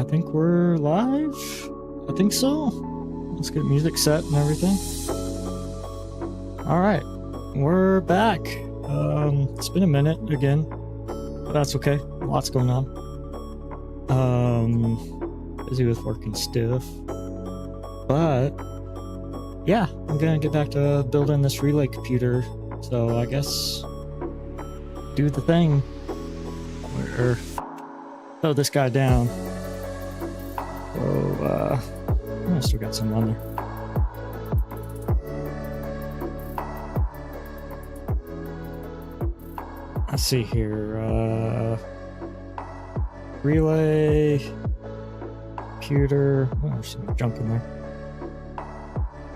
I think we're live. I think so. Let's get music set and everything. Alright, we're back. It's been a minute again, but that's okay. Lots going on. Busy with working stiff. But, yeah, I'm gonna get back to building this relay computer. So I guess do the thing. Or throw this guy down. So, I still got some on there. Let's see here. Relay, computer. Oh, there's some junk in there.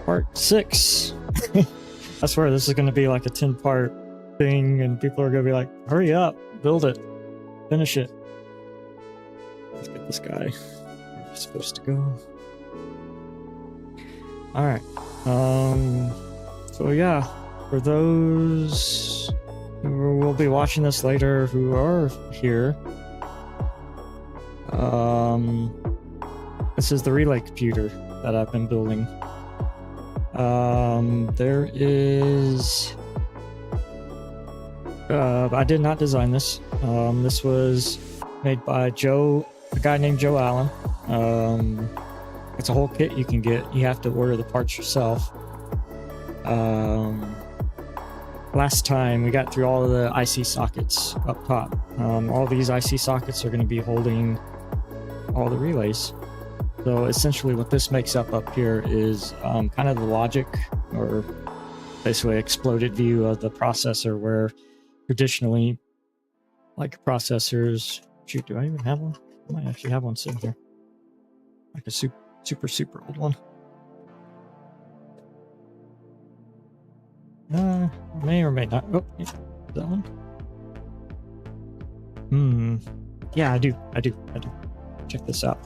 Part 6. I swear this is going to be like a 10-part thing, and people are going to be like, hurry up, build it, finish it. Let's get this guy where he's supposed to go. Alright. So yeah, for those who will be watching this later who are here, this is the relay computer that I've been building. There is... I did not design this. This was made by a guy named Joe Allen. It's a whole kit you can get. You have to order the parts yourself. Last time we got through all of the IC sockets up top. All these IC sockets are going to be holding all the relays. So essentially what this makes up here is kind of the logic, or basically exploded view of the processor, where traditionally, like processors... Shoot, do I even have one? I might actually have one sitting here. Like a super old one. May or may not. Oh, yeah, that one. Yeah, I do. Check this out.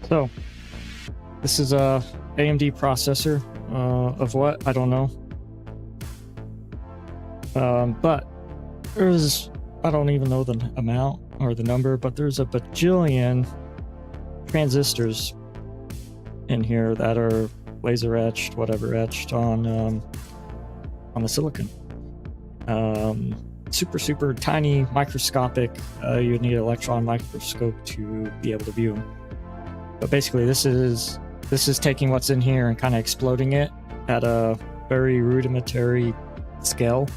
So, this is a AMD processor of what? I don't know. But there's, I don't even know the amount or the number, but there's a bajillion transistors in here that are laser etched, whatever etched on the silicon. Super tiny, microscopic. You need an electron microscope to be able to view them. But basically, this is taking what's in here and kind of exploding it at a very rudimentary scale.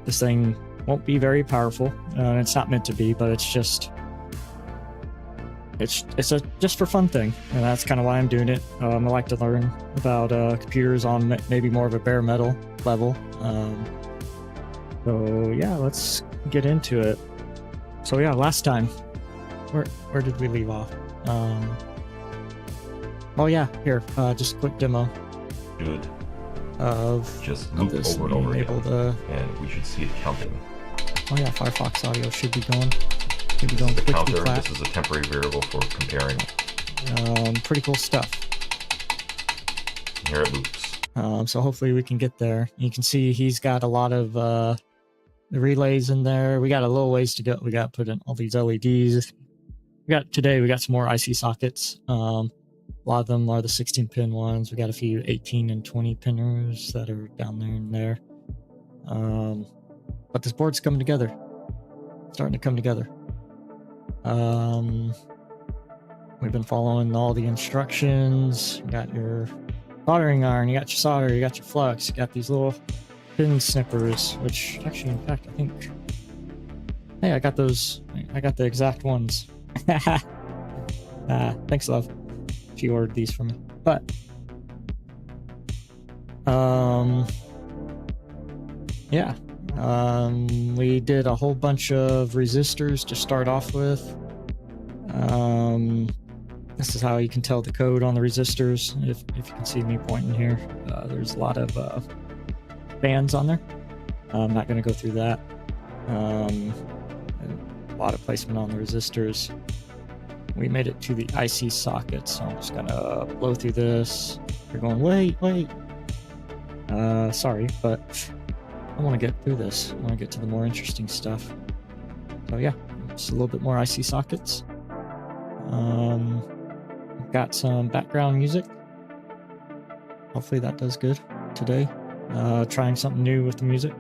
This thing won't be very powerful. It's not meant to be, but it's just a just for fun thing, and that's kind of why I'm doing it. I like to learn about computers on maybe more of a bare metal level. So yeah, let's get into it. So yeah, last time, where did we leave off? Oh yeah, here, just a quick demo. Good. Of just loop this, over and over able again, to... and we should see it counting. Oh yeah, Firefox audio should be going. This is the counter. This is a temporary variable for comparing. Pretty cool stuff. And here it loops. So hopefully we can get there. You can see he's got a lot of the relays in there. We got a little ways to go. We got to put in all these LEDs. Today we got some more IC sockets. A lot of them are the 16-pin ones. We got a few 18 and 20 pinners that are down there and there. But this board's coming together. Starting to come together. We've been following all the instructions. You got your soldering iron, you got your solder, you got your flux, you got these little pin snippers, which actually, in fact, I think... Hey, I got those. I got the exact ones. Thanks, love. She ordered these for me. But, yeah. We did a whole bunch of resistors to start off with. This is how you can tell the code on the resistors. If you can see me pointing here, there's a lot of bands on there. I'm not going to go through that. A lot of placement on the resistors. We made it to the IC socket, so I'm just going to blow through this. You're going, wait. Sorry, but I want to get through this. I want to get to the more interesting stuff. So yeah, just a little bit more IC sockets. Got some background music. Hopefully that does good today. Trying something new with the music.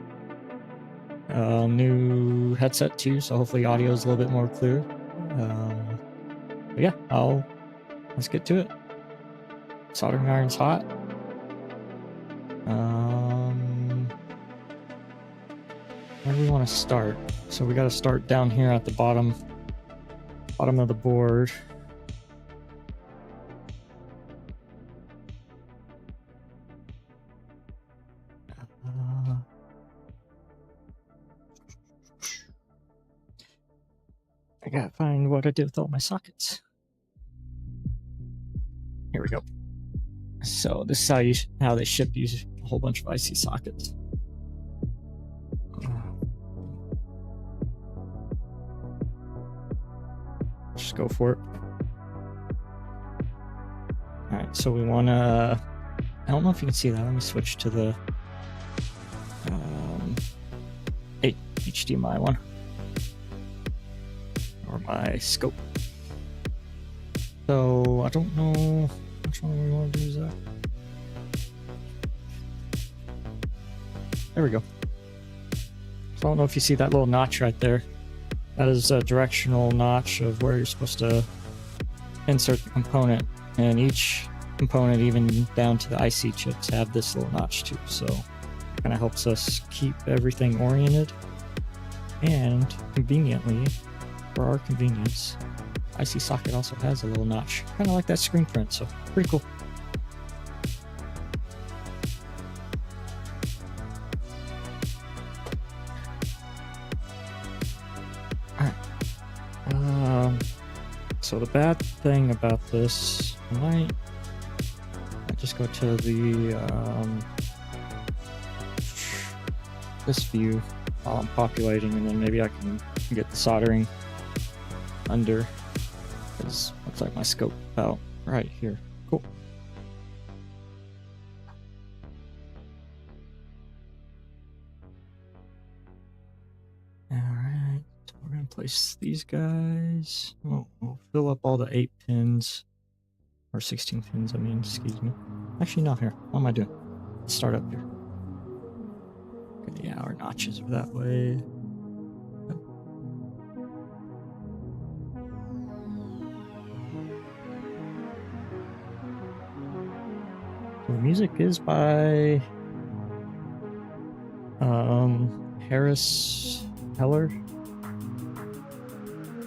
New headset too, so hopefully audio is a little bit more clear. But yeah, let's get to it. Soldering iron's hot. Where do we want to start? So we got to start down here at the bottom of the board. I gotta find what I did with all my sockets. Here we go. So this is how they ship you a whole bunch of IC sockets. Just go for it. All right, so we want to. I don't know if you can see that. Let me switch to the HDMI one. Or my scope. So I don't know which one we want to do. Is that? There we go. So I don't know if you see that little notch right there. That is a directional notch of where you're supposed to insert the component, and each component, even down to the IC chips, have this little notch too. So it kind of helps us keep everything oriented, and conveniently, for our convenience, IC socket also has a little notch, kind of like that screen print, so pretty cool. Alright. So the bad thing about this, I might just go to the this view while I'm populating, and then maybe I can get the soldering under, because looks like my scope about right here. Cool. Alright, so we're gonna place these guys. We'll fill up all the 8 pins, or 16 pins, I mean, excuse me. Actually, not here. What am I doing? Let's start up here. Okay, yeah, our notches are that way. The music is by Harris Heller.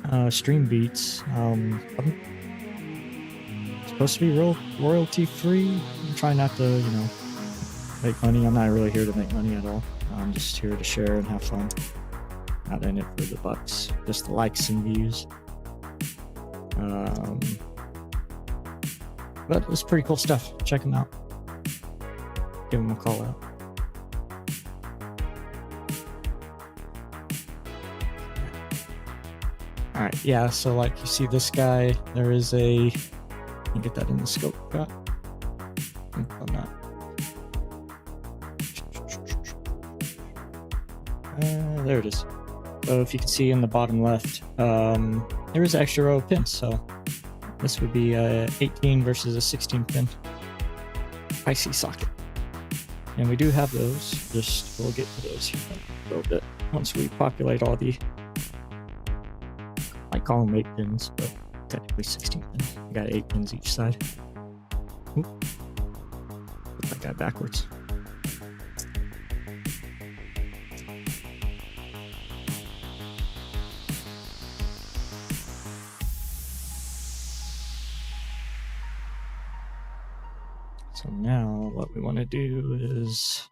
StreamBeats. It's supposed to be royalty free. I'm trying not to, make money. I'm not really here to make money at all. I'm just here to share and have fun. Not in it for the bucks, just the likes and views. But it's pretty cool stuff. Check them out. Give them a call out. Alright, yeah, so like you see this guy, there is a... You can get that in the scope, got? I'm not. There it is. So if you can see in the bottom left, there is an extra row of pins, so this would be a 18 versus a 16 pin IC socket. And we do have those, we'll get to those here in a little bit once we populate all the, I call them 8 pins, but technically 16 pins. We got 8 pins each side. Oop. Put that guy backwards. So now what we want to do is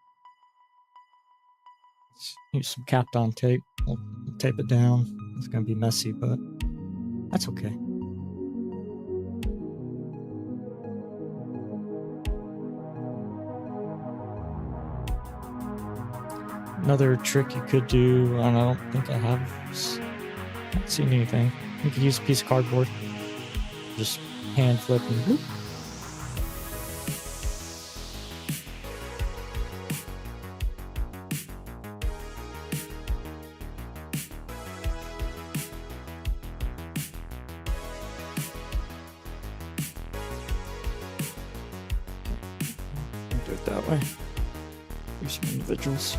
use some Kapton tape. We'll tape it down. It's going to be messy, but that's okay. Another trick you could do, and I don't think I have not seen anything. You could use a piece of cardboard. Just hand flip and whoop. that way. Do some individuals.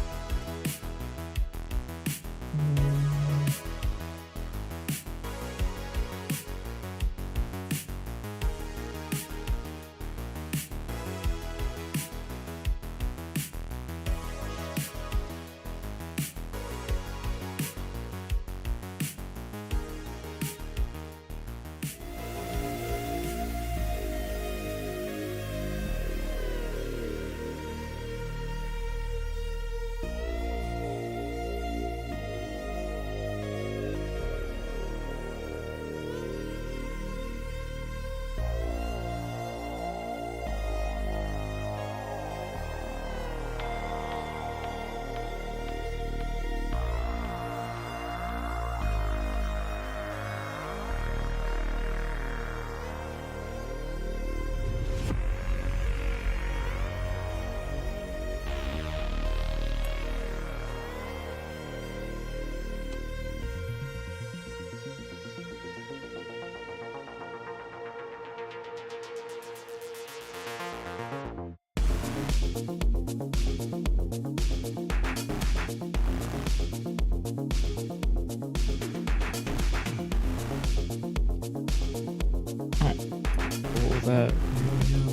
That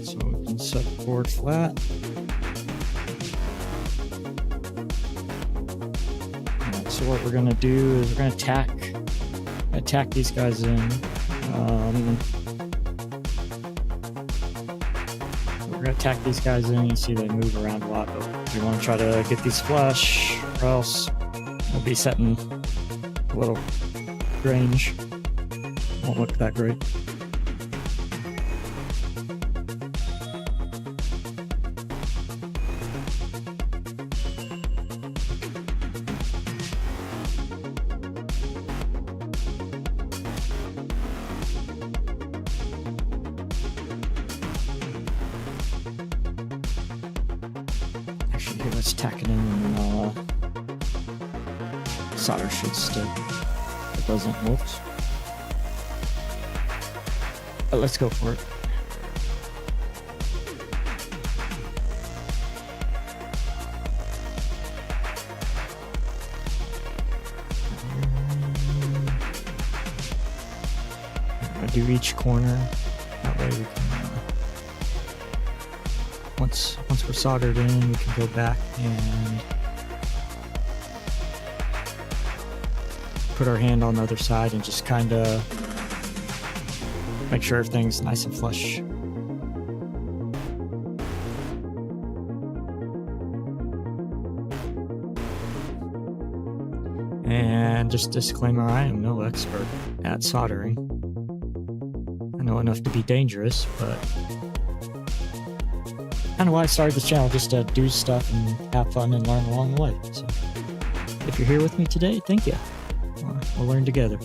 so we can set the board flat. Alright, so what we're gonna do is we're gonna attack these guys in. We're gonna attack these guys in. You see they move around a lot, but we want to try to get these flush, or else we'll be setting a little range. Won't look that great. Let's tack it in and solder should stick. It doesn't, whoops. But let's go for it. I'm gonna do each corner. That way we can once we're soldered in, we can go back and put our hand on the other side and just kind of make sure everything's nice and flush. And just disclaimer, I am no expert at soldering. I know enough to be dangerous, but kind of why I started this channel, just to do stuff and have fun and learn along the way. So if you're here with me today, thank you. We'll learn together.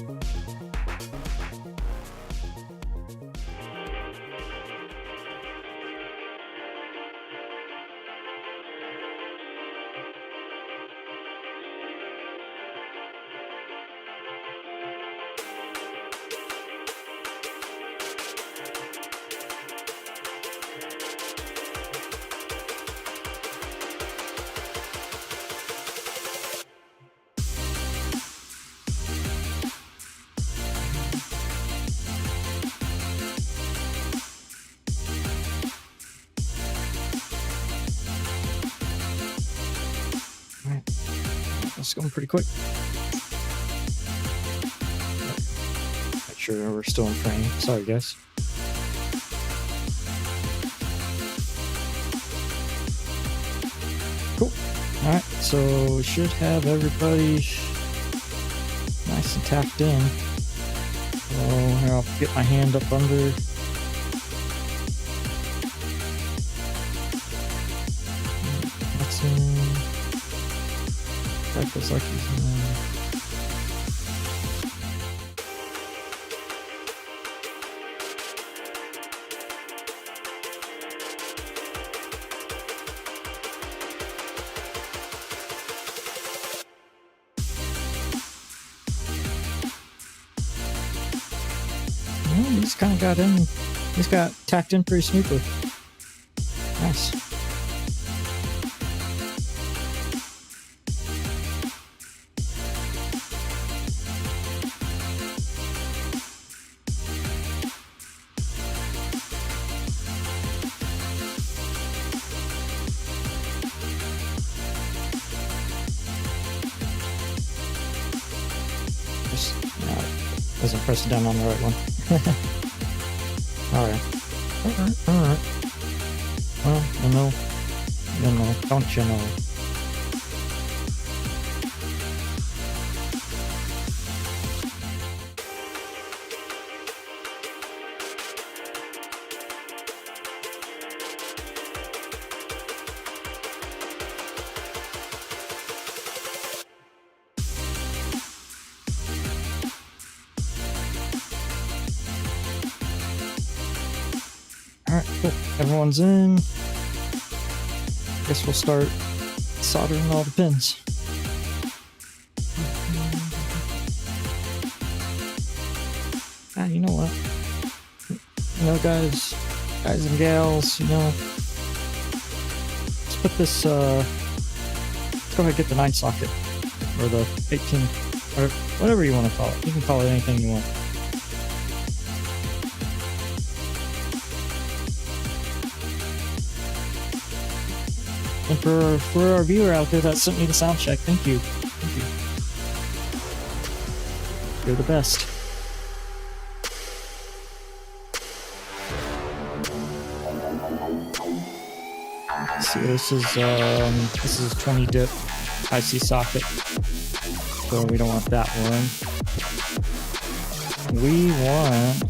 It's going pretty quick. Make sure we're still in frame. Sorry, guys. Cool. Alright, so we should have everybody nice and tacked in. So here, I'll get my hand up under. That's in. That feels like he's in there. Well, he's kind of got in. He's got tacked in pretty smoothly. Nice. because I pressed down on the right one. Alright. Alright. Well, you know, don't you know? Alright, cool. Everyone's in. Guess we'll start soldering all the pins. You know what? You know, guys and gals, you know, let's put this, let's go ahead and get the 9 socket, or the 18, or whatever you want to call it. You can call it anything you want. And for our viewer out there that sent me the sound check, thank you. Thank you. You're the best. See, this is 20 dip IC socket, so we don't want that one. We want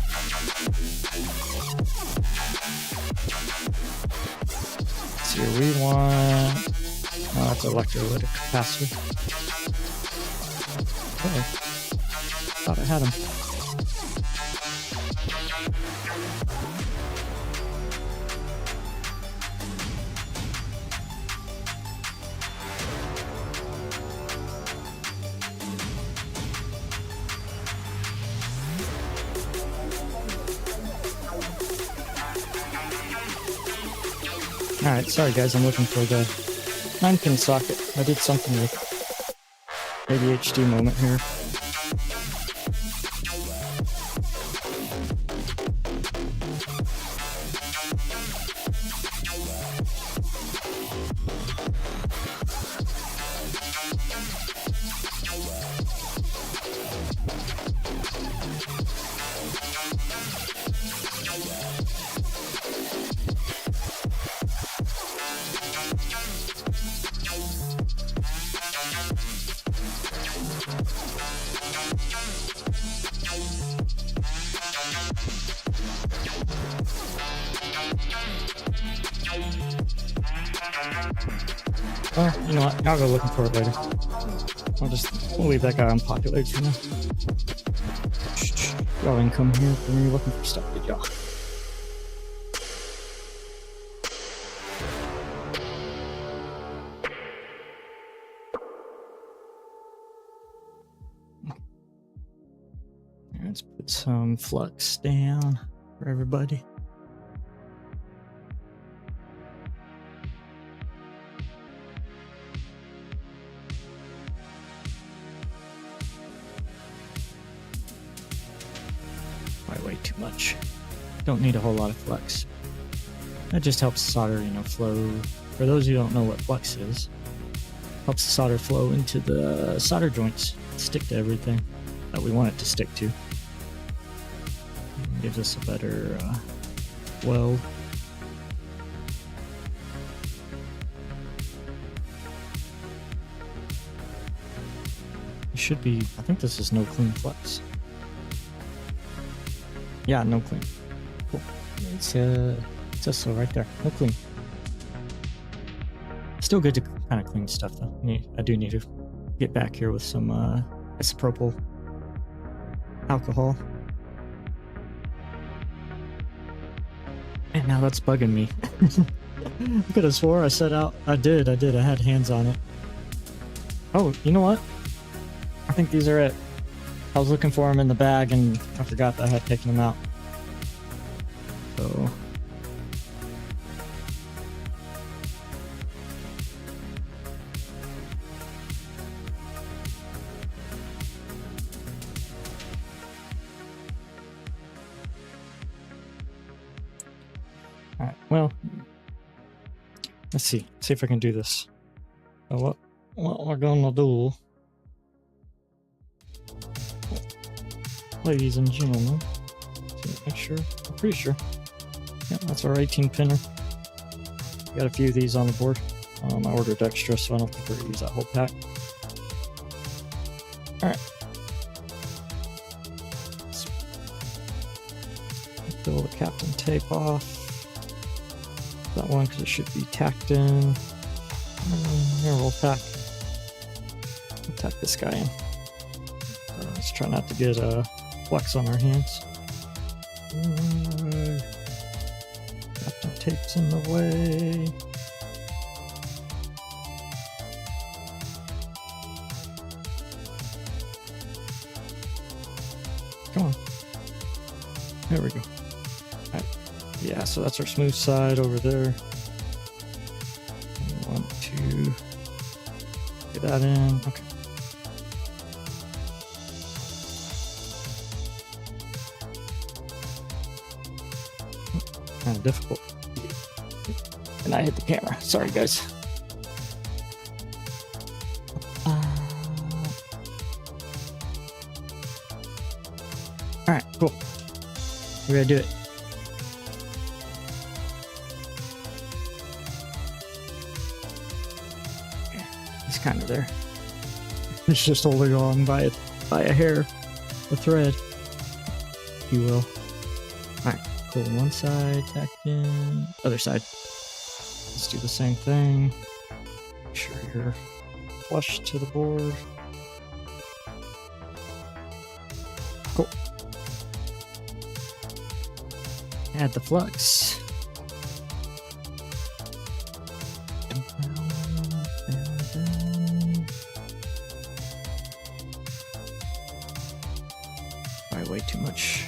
we want... Oh, that's electrolytic capacitor. Oh, thought I had him. Alright, sorry guys, I'm looking for the 9-pin socket. I did something with ADHD moment here. Oh, you know what? I'll go looking for it later. We'll leave that guy unpopulated for now. Y'all ain't come here for me looking for stuff, did y'all? Let's put some flux down for everybody. Way too much. Don't need a whole lot of flux. That just helps the solder, you know, flow. For those who don't know what flux is, helps the solder flow into the solder joints, stick to everything that we want it to stick to. Gives us a better weld. It should be, I think this is no clean flux. Yeah, no clean. Cool. It says so right there. No clean. Still good to kind of clean stuff though. I do need to get back here with some isopropyl alcohol. And now that's bugging me. I could have swore I set out. I did. I had hands on it. Oh, you know what? I think these are it. I was looking for them in the bag and I forgot that I had taken them out. So... Alright, well... Let's see. See if I can do this. So what we're gonna do... ladies and gentlemen. So make sure, I'm pretty sure. Yeah, that's our 18 pinner. Got a few of these on the board. I ordered extra, so I don't think we're gonna use that whole pack. Alright. Peel the Captain tape off. That one, because it should be tacked in. Here, we'll tack this guy in. Let's try not to get flex on our hands. Captain tape's in the way. Come on. There we go. Alright. Yeah, so that's our smooth side over there. 1, 2. Get that in. Okay. Kind of difficult. And I hit the camera. Sorry, guys. Alright, cool. We're gonna do it. He's kind of there. It's just holding on by a hair, a thread, if you will. Alright, cool. One side tacked in, other side. Let's do the same thing. Make sure you're flush to the board. Cool. Add the flux. Probably way too much.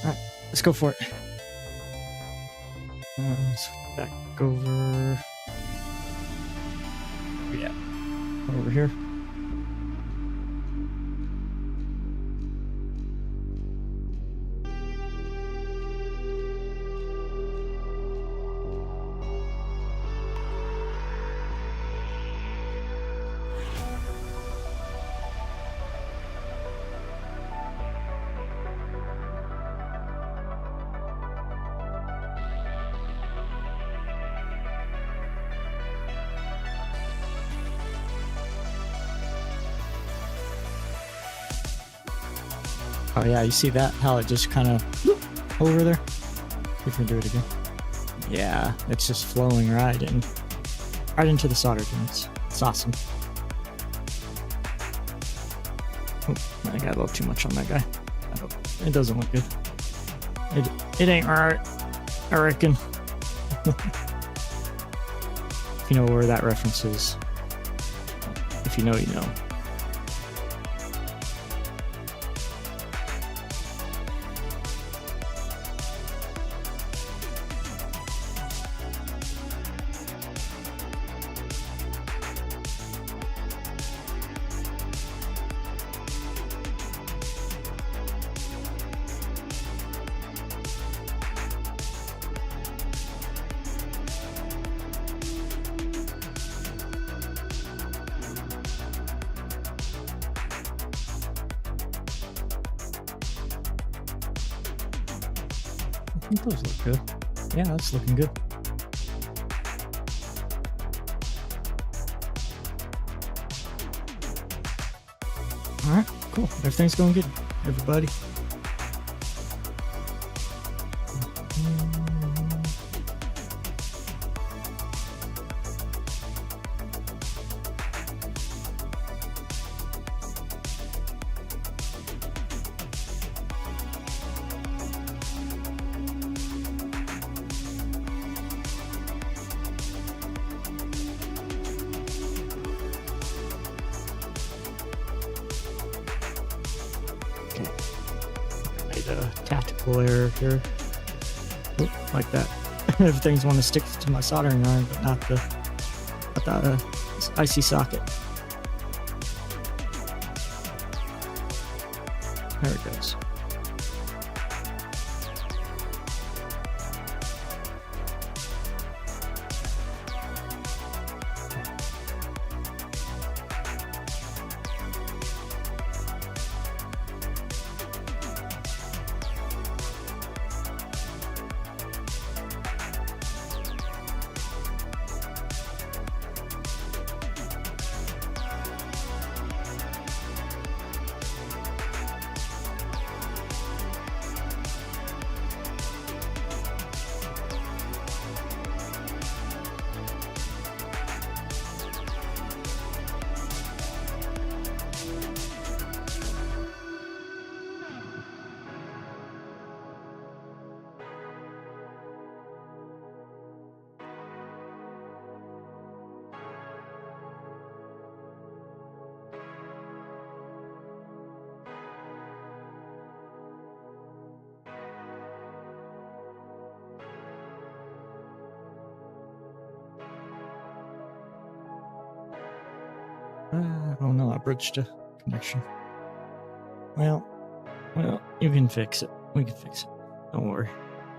Alright, let's go for it. Let's back over. Yeah, over here. Oh yeah, you see that? How it just kind of over there? See if we can do it again. Yeah, it's just flowing right into the solder joints. It's awesome. Oh, I got a little too much on that guy. It doesn't look good. It ain't right, I reckon. If you know where that reference is. If you know, you know. I think those look good. Yeah, that's looking good. Alright, cool. Everything's going good, everybody. A tactical error here. Oop, like that. Everything's want to stick to my soldering iron, but not the IC socket. There it goes. Oh no, I bridged a connection. Well, you can fix it. We can fix it. Don't worry.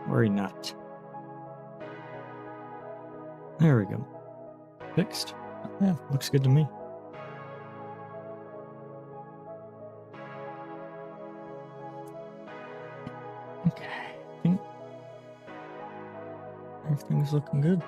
Worry not. There we go. Fixed. Yeah, looks good to me. Okay, I think everything's looking good.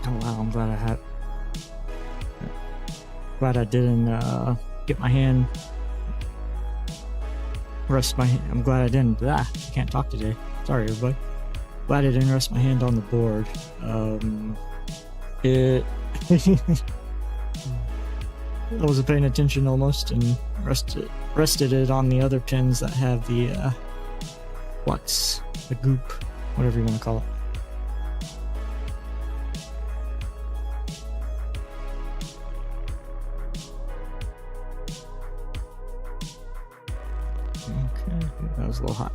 Oh wow, I'm glad I didn't get my hand, rest my hand. I'm glad I didn't. I can't talk today. Sorry, everybody. Glad I didn't rest my hand on the board. I wasn't paying attention almost, and rested it on the other pins that have the flux, the goop, whatever you want to call it. Okay, that was a little hot.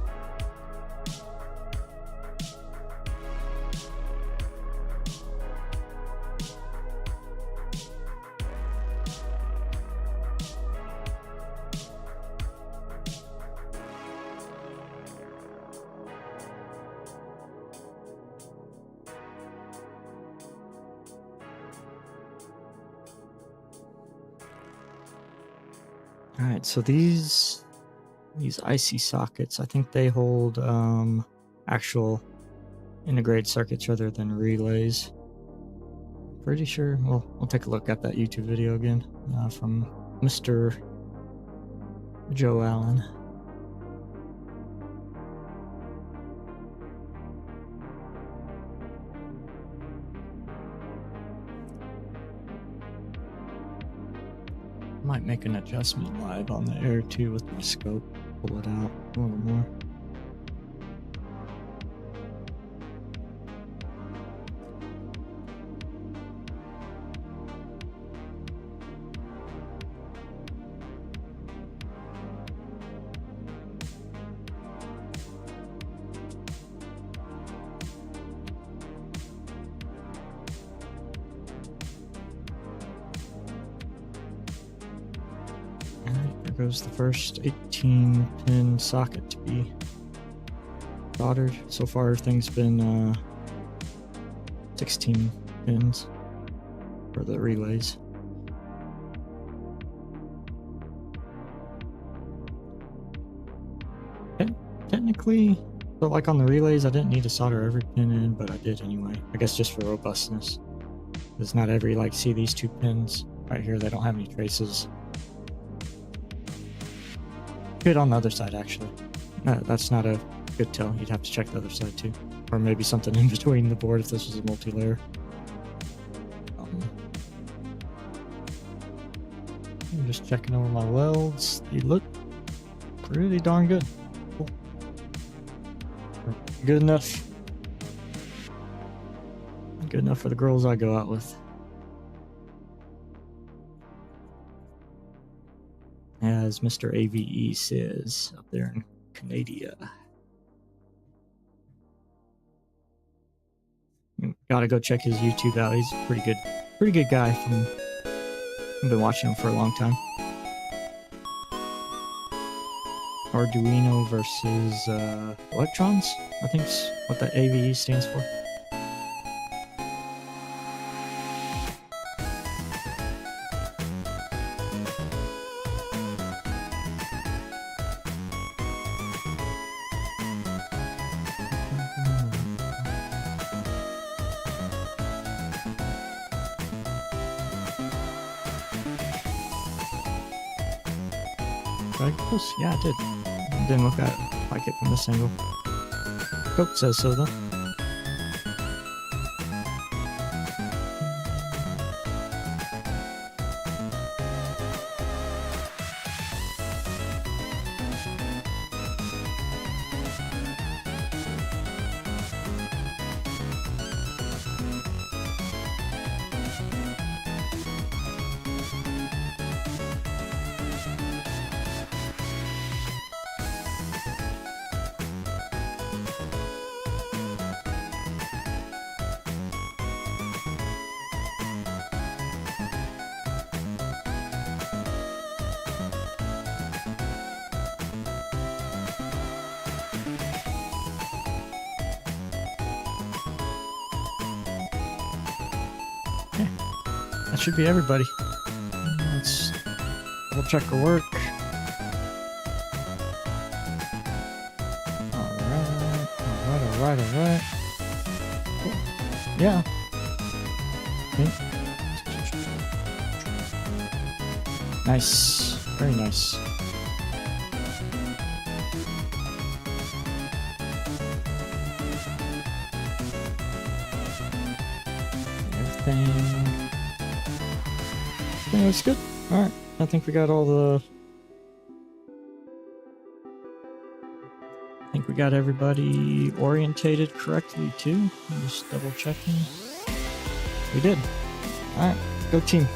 All right, so these IC sockets, I think they hold actual integrated circuits rather than relays. Pretty sure. Well, we'll take a look at that YouTube video again from Mr. Joe Allen. Might make an adjustment live on the air too with my scope. Pull it out a little more. There goes the first 18 pin socket to be soldered. So far everything's been 16 pins for the relays. Technically, so like on the relays I didn't need to solder every pin in, but I did anyway. I guess just for robustness. It's not every, like, see these two pins right here, they don't have any traces. Good on the other side, actually. That's not a good tell. You'd have to check the other side too, or maybe something in between the board if this was a multi-layer. I'm just checking over my welds. They look pretty darn good. Cool. Good enough. Good enough for the girls I go out with. As Mr. AVE says up there in Canada. Gotta go check his YouTube out. He's a pretty good guy. I've been watching him for a long time. Arduino versus electrons, I think is what that AVE stands for. Yeah, I did. Didn't look like it from this angle. Coke says so though. that should be everybody. Let's double check our work. Alright. Cool. Yeah. Okay. Nice. Very nice. Everything looks good. Alright. I think we got all the... I think we got everybody orientated correctly too. I'm just double checking. We did. Alright, go team.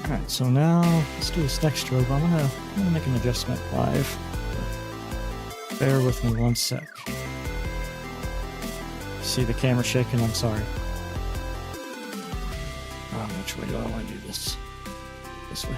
Alright, so now let's do this next strobe. I'm gonna make an adjustment live. Bear with me one sec. See the camera shaking? I'm sorry. Which way do I want to do this? This way.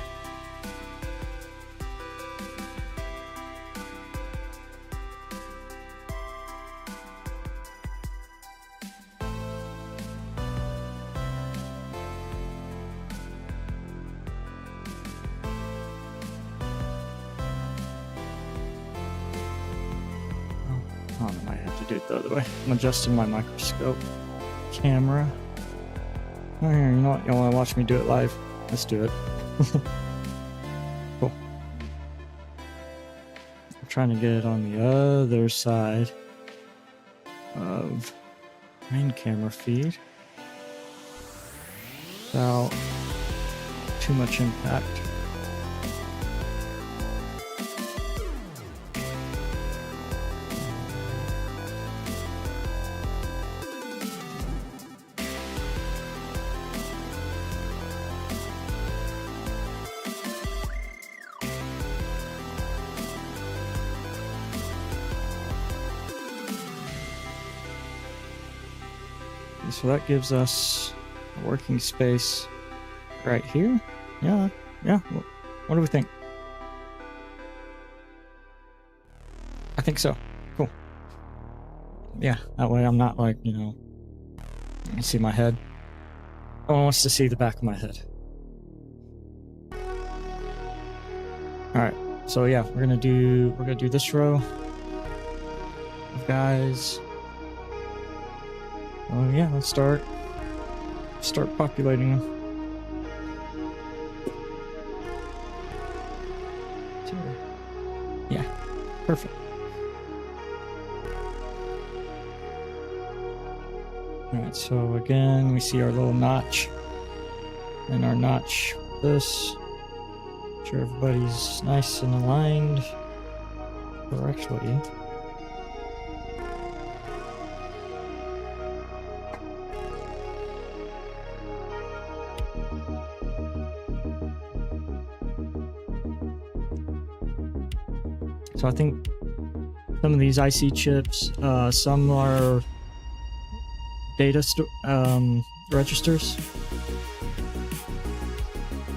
Oh, I might have to do it the other way. I'm adjusting my microscope camera. Oh, here, you know what? Y'all want to watch me do it live? Let's do it. Cool. I'm trying to get it on the other side of main camera feed without too much impact. So that gives us a working space right here. Yeah. What do we think? I think so. Cool. Yeah, that way I'm not like, you can see my head. No one wants to see the back of my head. Alright, so yeah, we're gonna do this row of guys. Oh yeah, let's start populating them. Yeah, perfect. Alright, so again, we see our little notch. And our notch, this. Make sure everybody's nice and aligned correctly. So I think some of these IC chips, some are data registers.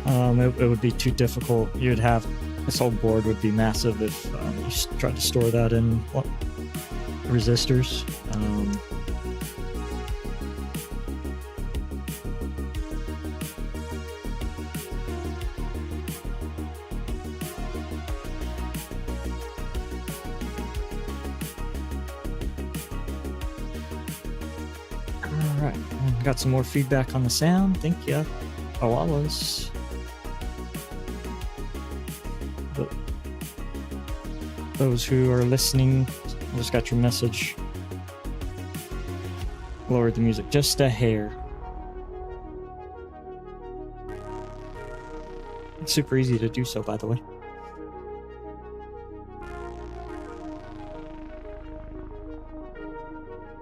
It would be too difficult. You'd have this whole board would be massive if you tried to store that in resistors. Alright, got some more feedback on the sound. Thank you. Koalas. Those who are listening, I just got your message. Lowered the music just a hair. It's super easy to do so, by the way.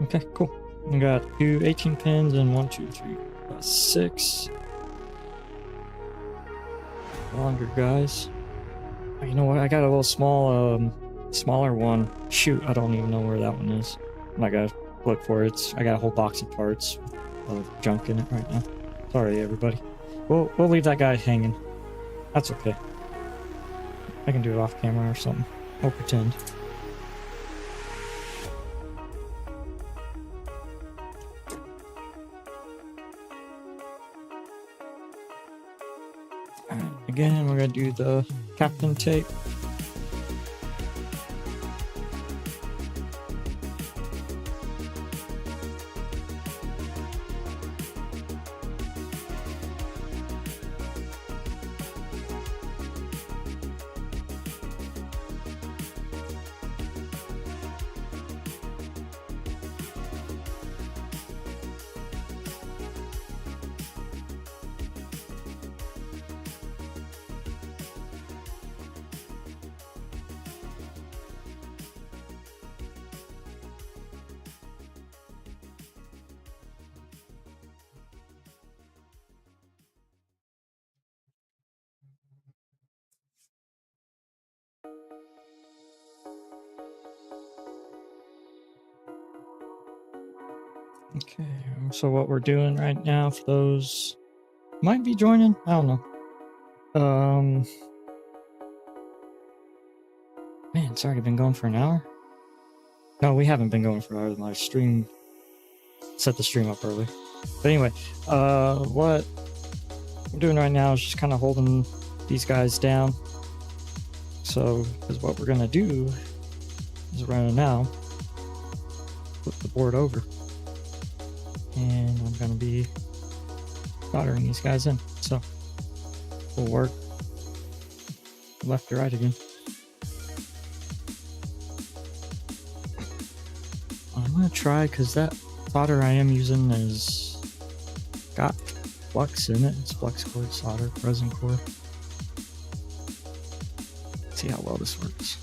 Okay, cool. We got 2 18 pins and 1, 2, 3, 4, 6 longer guys. You know what? I got a little smaller one. Shoot, I don't even know where that one is. I gotta look for it. I got a whole box of parts of junk in it right now. Sorry, everybody. We'll leave that guy hanging. That's okay. I can do it off camera or something. We'll pretend. Again, we're gonna do the captain tape. Okay, so what we're doing right now for those might be joining, I don't know. Man, it's already been going for an hour. No, we haven't been going for an hour. My stream set the stream up early. But anyway, what we're doing right now is just kind of holding these guys down. So, because what we're gonna do is we're gonna now flip the board over. And I'm going to be soldering these guys in. So we'll work left to right again. I'm going to try, because that solder I am using is got flux in it. It's flux core solder, resin core. Let's see how well this works.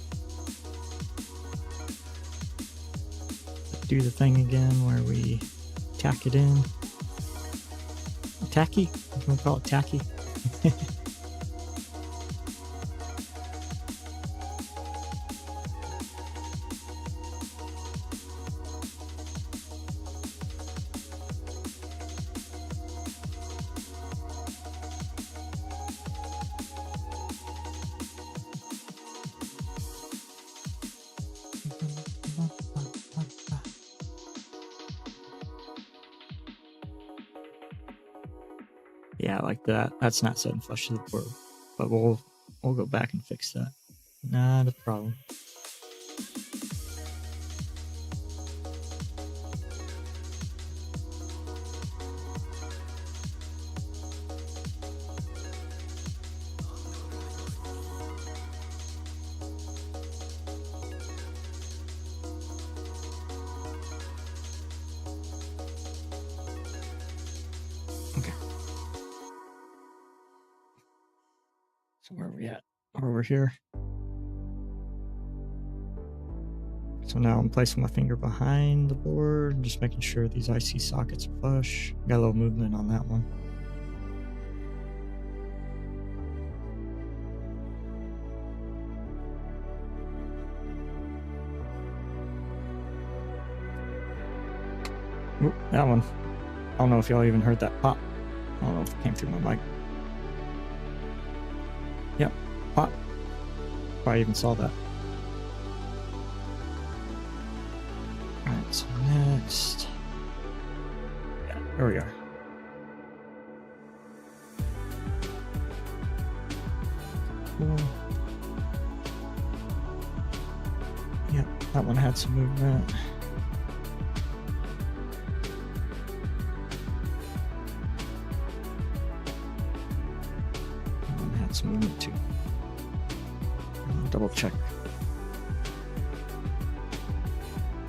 Do the thing again where we tack it in. Tacky? I'm gonna call it tacky. Yeah, like that. That's not setting flush to the board, but we'll go back and fix that. Not a problem. So where are we at? Over here. So now I'm placing my finger behind the board, just making sure these IC sockets are flush. Got a little movement on that one. Oop, that one. I don't know if y'all even heard that pop. I don't know if it came through my mic. Yep, pop. Probably even saw that. Alright, so next. Yeah, there we are. Cool. Yep, that one had some movement. Some movement too. Double check.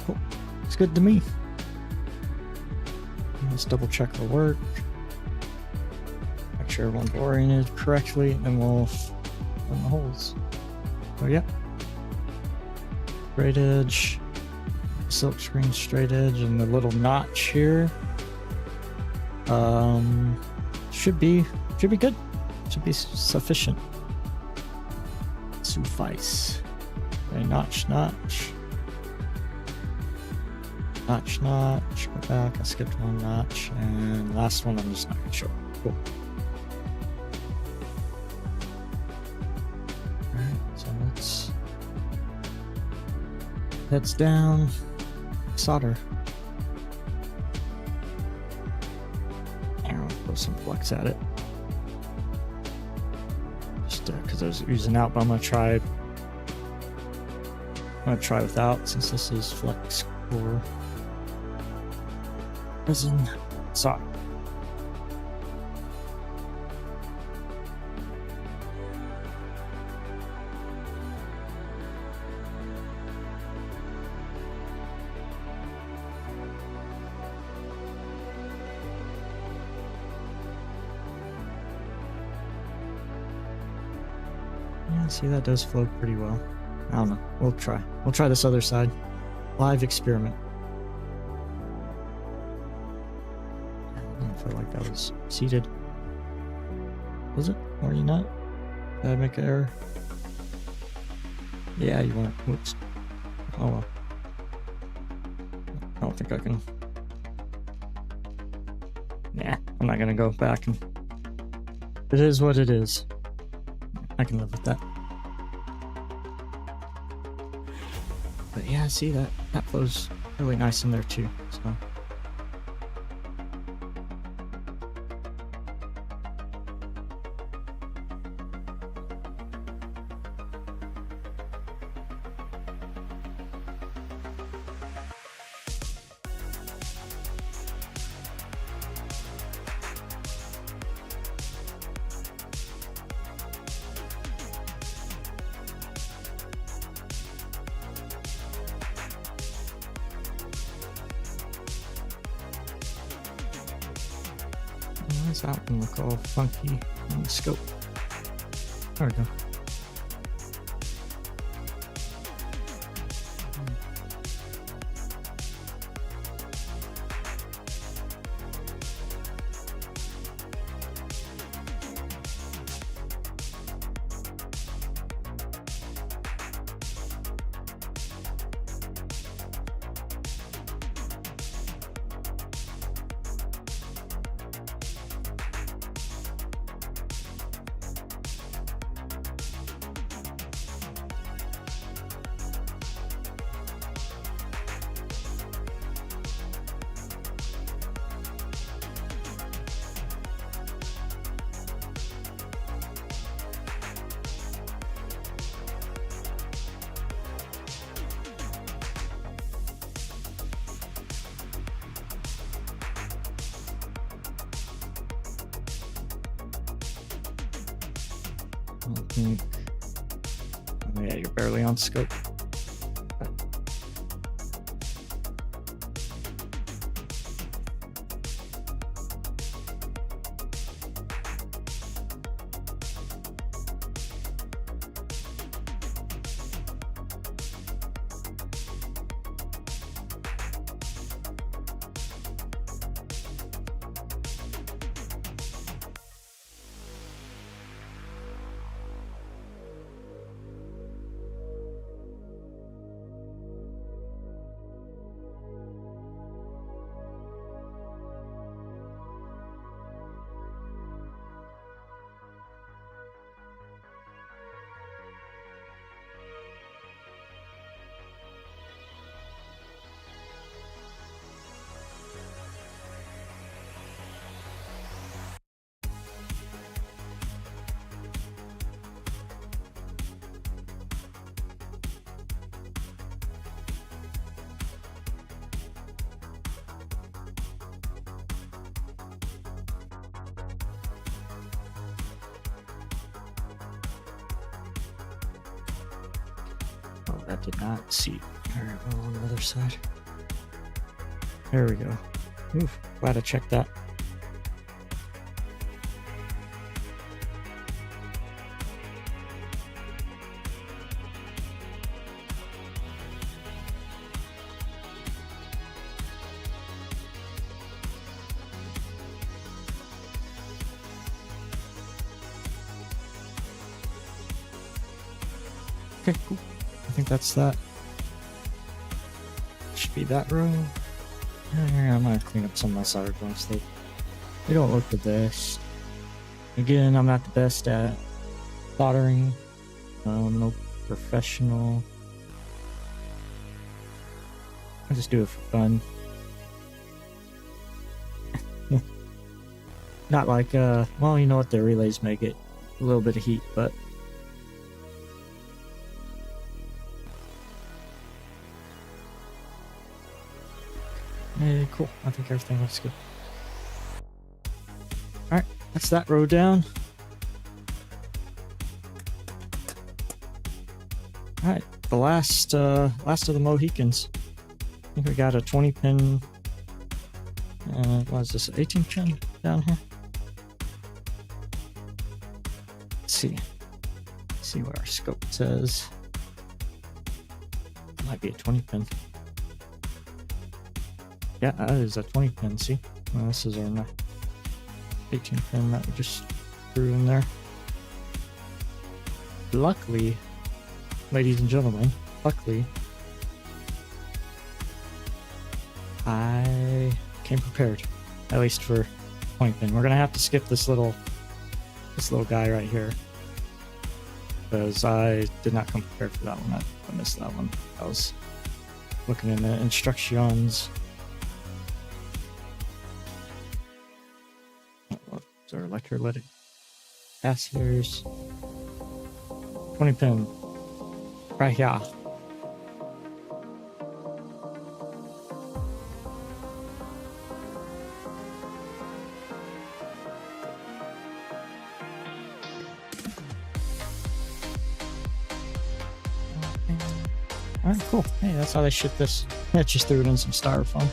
Oh, it's good to me. Let's double check the work. Make sure everyone's oriented correctly, and then we'll run the holes. So yeah. Straight edge, silk screen straight edge, and the little notch here. Should be good. Should be sufficient. Suffice. Okay, notch. Notch. Go back. I skipped one notch. And last one, I'm just not going to show. Cool. Alright, so heads down. Solder. And I'll throw some flux at it. just because I was using out, but I'm gonna try without, since this is flex core resin sock. Yeah, see, that does flow pretty well. I don't know. We'll try. We'll try this other side. Live experiment. I don't feel like that was seated. Was it? Or you not? Did I make an error? Yeah, you weren't. Whoops. Oh well. I don't think I can. Nah, I'm not gonna go back and. It is what it is. I can live with that. But yeah, see, that flows really nice in there too, so. Why does that one look all funky on the scope? There we go. Oh yeah, you're barely on scope. Oh, that did not seat very well on the other side. There we go. Oof, glad I checked that. Okay, cool. I think that's that. Should be that row. I'm gonna clean up some of my solder joints. They don't look the best. Again, I'm not the best at soldering. No professional. I just do it for fun. Not like, well, you know what, the relays may get a little bit of heat, but Hey, cool. I think everything looks good. Alright, that's that row down. Alright, the last of the Mohicans. I think we got a 20 pin. What is this? 18 pin down here? Let's see. Let's see what our scope says. Might be a 20 pin. Yeah, that is a 20 pin. See? Well, this is our 18 pin that we just threw in there. Luckily, ladies and gentlemen, luckily, I came prepared, at least for 20 pin. We're gonna have to skip this little guy right here because I did not come prepared for that one. I missed that one. I was looking in the instructions. Those are electrolytic capacitors. 20 pin right here. Alright, cool. Hey, that's how they ship this. I just threw it in some styrofoam.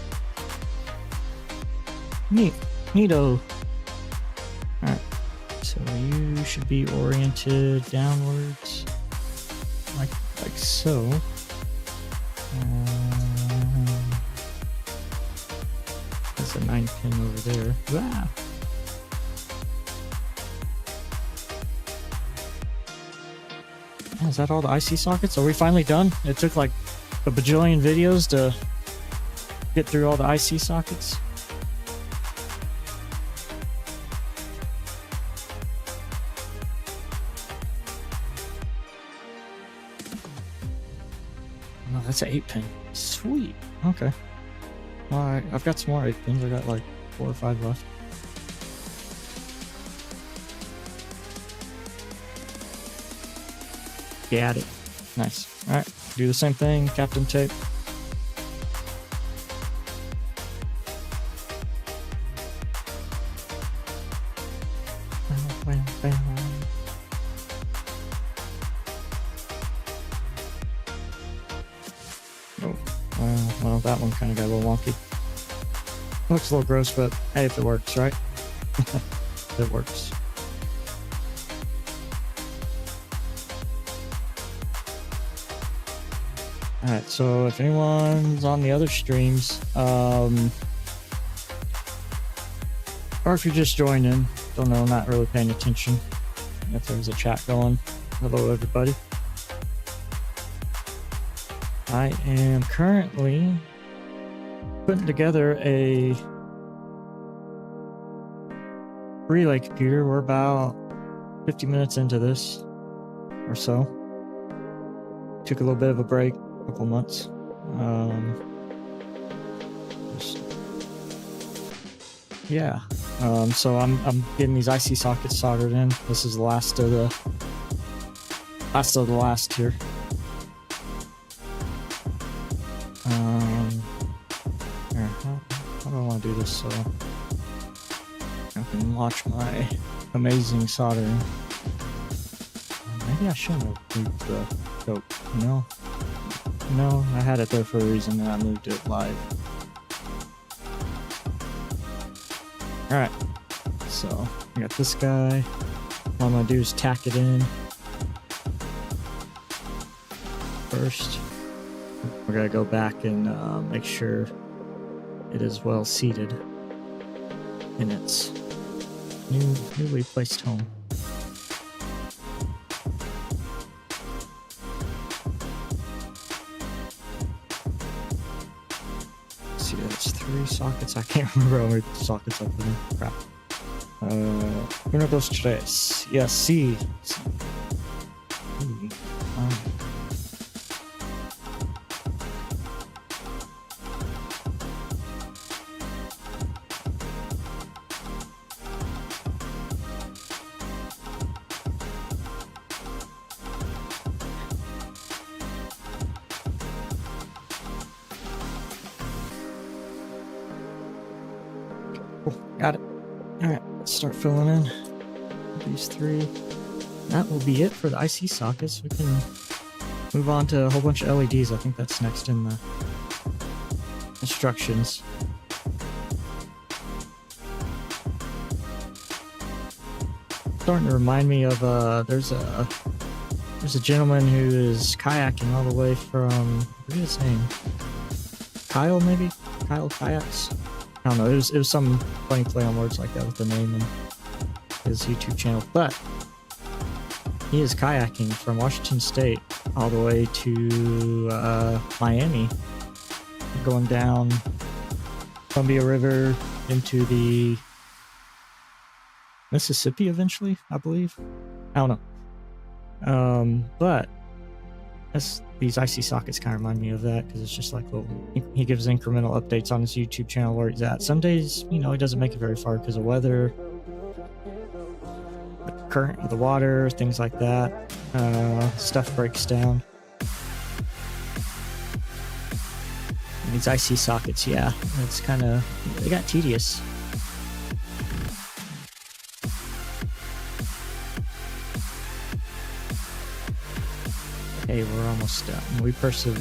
Neat. Neato. Alright. So you should be oriented downwards. Like so. That's a 9 pin over there. Wow. Is that all the IC sockets? Are we finally done? It took like a bajillion videos to get through all the IC sockets. Oh, that's an 8 pin. Sweet. Okay. Alright, I've got some more 8 pins. I got like 4 or 5 left. Got it. Nice. Alright, do the same thing, Captain Tape. Oh, well, that one kind of got a little wonky. Looks a little gross, but hey, if it works, right? It works. Alright, so if anyone's on the other streams, or if you're just joining, don't know, not really paying attention, if there's a chat going, hello everybody. I am currently putting together a relay computer. We're about 50 minutes into this, or so. Took a little bit of a break. Couple months. Yeah. So I'm getting these IC sockets soldered in. This is the last of the last here. Here, how do I want to do this so I can watch my amazing soldering? Maybe I shouldn't have moved the scope, you know? No, I had it there for a reason and I moved it live. Alright, so I got this guy. What I'm gonna do is tack it in first. We're gonna go back and make sure it is well seated in its newly placed home. It's 3 sockets. I can't remember how many sockets I put in. Crap. Uno, dos, tres. Yeah, C. Cool, got it. Alright, let's start filling in these 3. That will be it for the IC sockets. We can move on to a whole bunch of LEDs. I think that's next in the instructions. Starting to remind me of there's a gentleman who is kayaking all the way from, I forget his name, Kyle maybe? Kyle Kayaks? I don't know, it was some funny play on words like that with the name and his YouTube channel, but he is kayaking from Washington State all the way to Miami, going down Columbia River into the Mississippi eventually, I believe. I don't know. But these IC sockets kind of remind me of that, because it's just like little, he gives incremental updates on his YouTube channel where he's at. Some days, you know, he doesn't make it very far because of weather, the current of the water, things like that. Stuff breaks down. And these IC sockets, yeah, it's kind of, they got tedious. Hey, we're almost done. We persevered.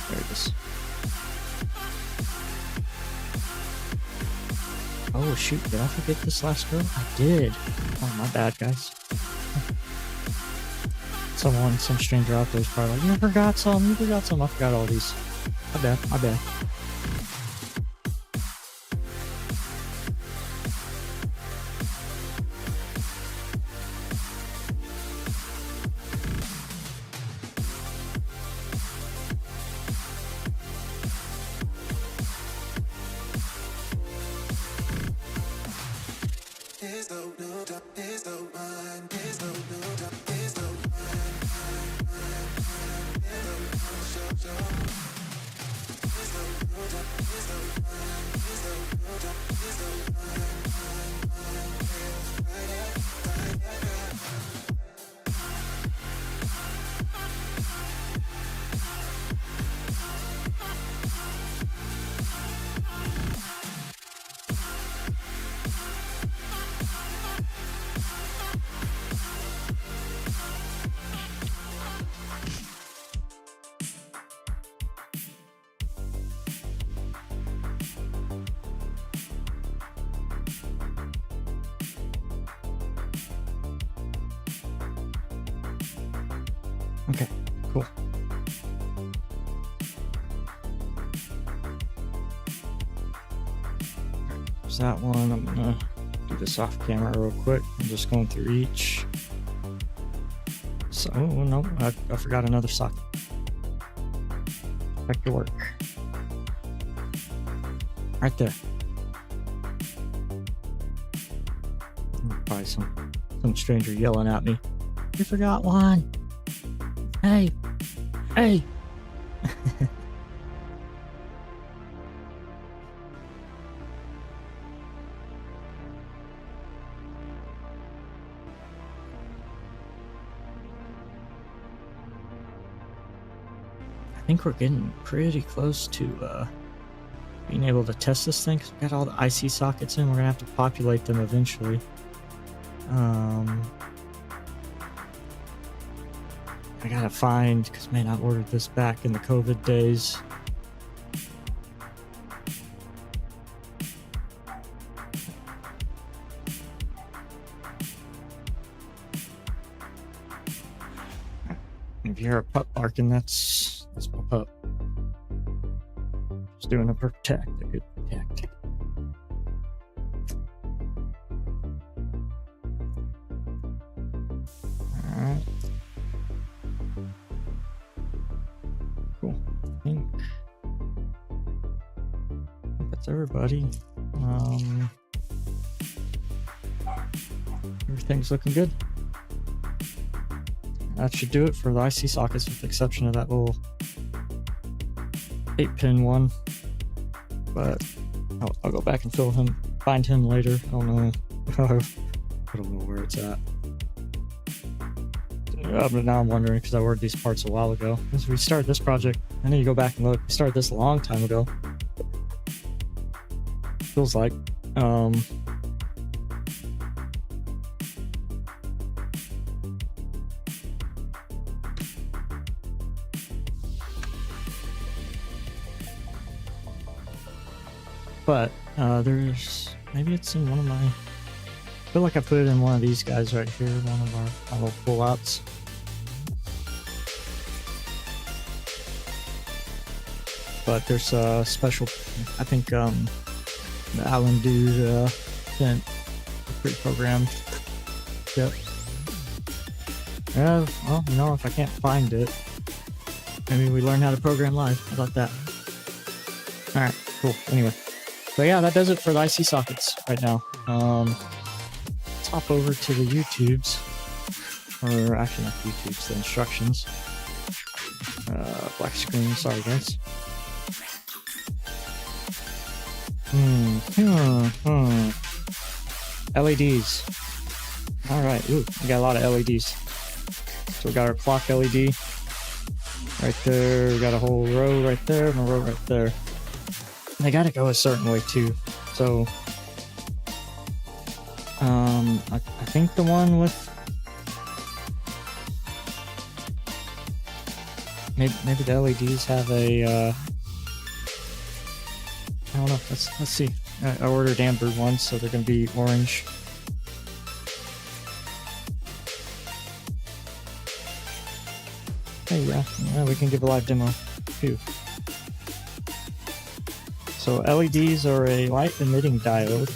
There it is. Oh shoot, did I forget this last row? I did. Oh, my bad, guys. Some stranger out there is probably like, you forgot some. I forgot all these. My bad. Okay, cool. There's that one. I'm gonna do this off camera real quick. I'm just going through each. So, oh no, I forgot another socket. Back to work. Right there. Probably some stranger yelling at me. You forgot one. Hey! I think we're getting pretty close to being able to test this thing, because we got all the IC sockets in. We're gonna have to populate them eventually. I gotta find, because man, I ordered this back in the COVID days. If you hear a pup barking, that's my pup. Just doing a protect, a good protect. Alright. Cool. I think that's everybody. Everything's looking good. That should do it for the IC sockets, with the exception of that little 8-pin one, but I'll go back and find him later. I don't know. I don't know where it's at. But now I'm wondering, because I ordered these parts a while ago. As we started this project, I need to go back and look. We started this a long time ago. Feels like. But there's, maybe it's in one of my, I feel like I put it in one of these guys right here, one of our little pullouts. But there's a special, I think the Allen dude sent pre-programmed. Yep. Yeah, well, you know, if I can't find it, maybe we learn how to program live. How about that? Alright, cool. Anyway. So yeah, that does it for the IC sockets right now. Let's hop over to the YouTubes. Or actually not YouTubes, the instructions. Black screen, sorry guys. LEDs. Alright, ooh, we got a lot of LEDs. So we got our clock LED right there. We got a whole row right there and a row right there. They gotta go a certain way too. So I think the one with maybe the LEDs have a I don't know. Let's see. I ordered amber ones, so they're gonna be orange. Hey, yeah, we can give a live demo too. So LEDs are a light emitting diode,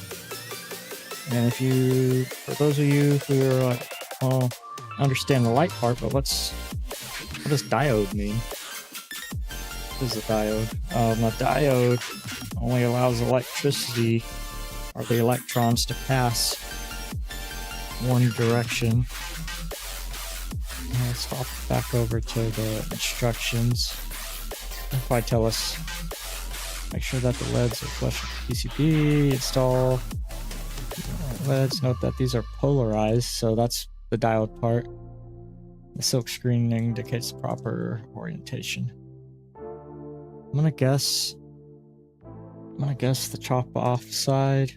and if you, for those of you who are like, well, understand the light part, but what does diode mean? What is a diode? A diode only allows electricity or the electrons to pass one direction. Let's hop back over to the instructions. They'll probably tell us. Make sure that the LEDs are flush with PCB, install LEDs, note that these are polarized, so that's the diode part. The silk screen indicates proper orientation. I'm gonna guess the chop off side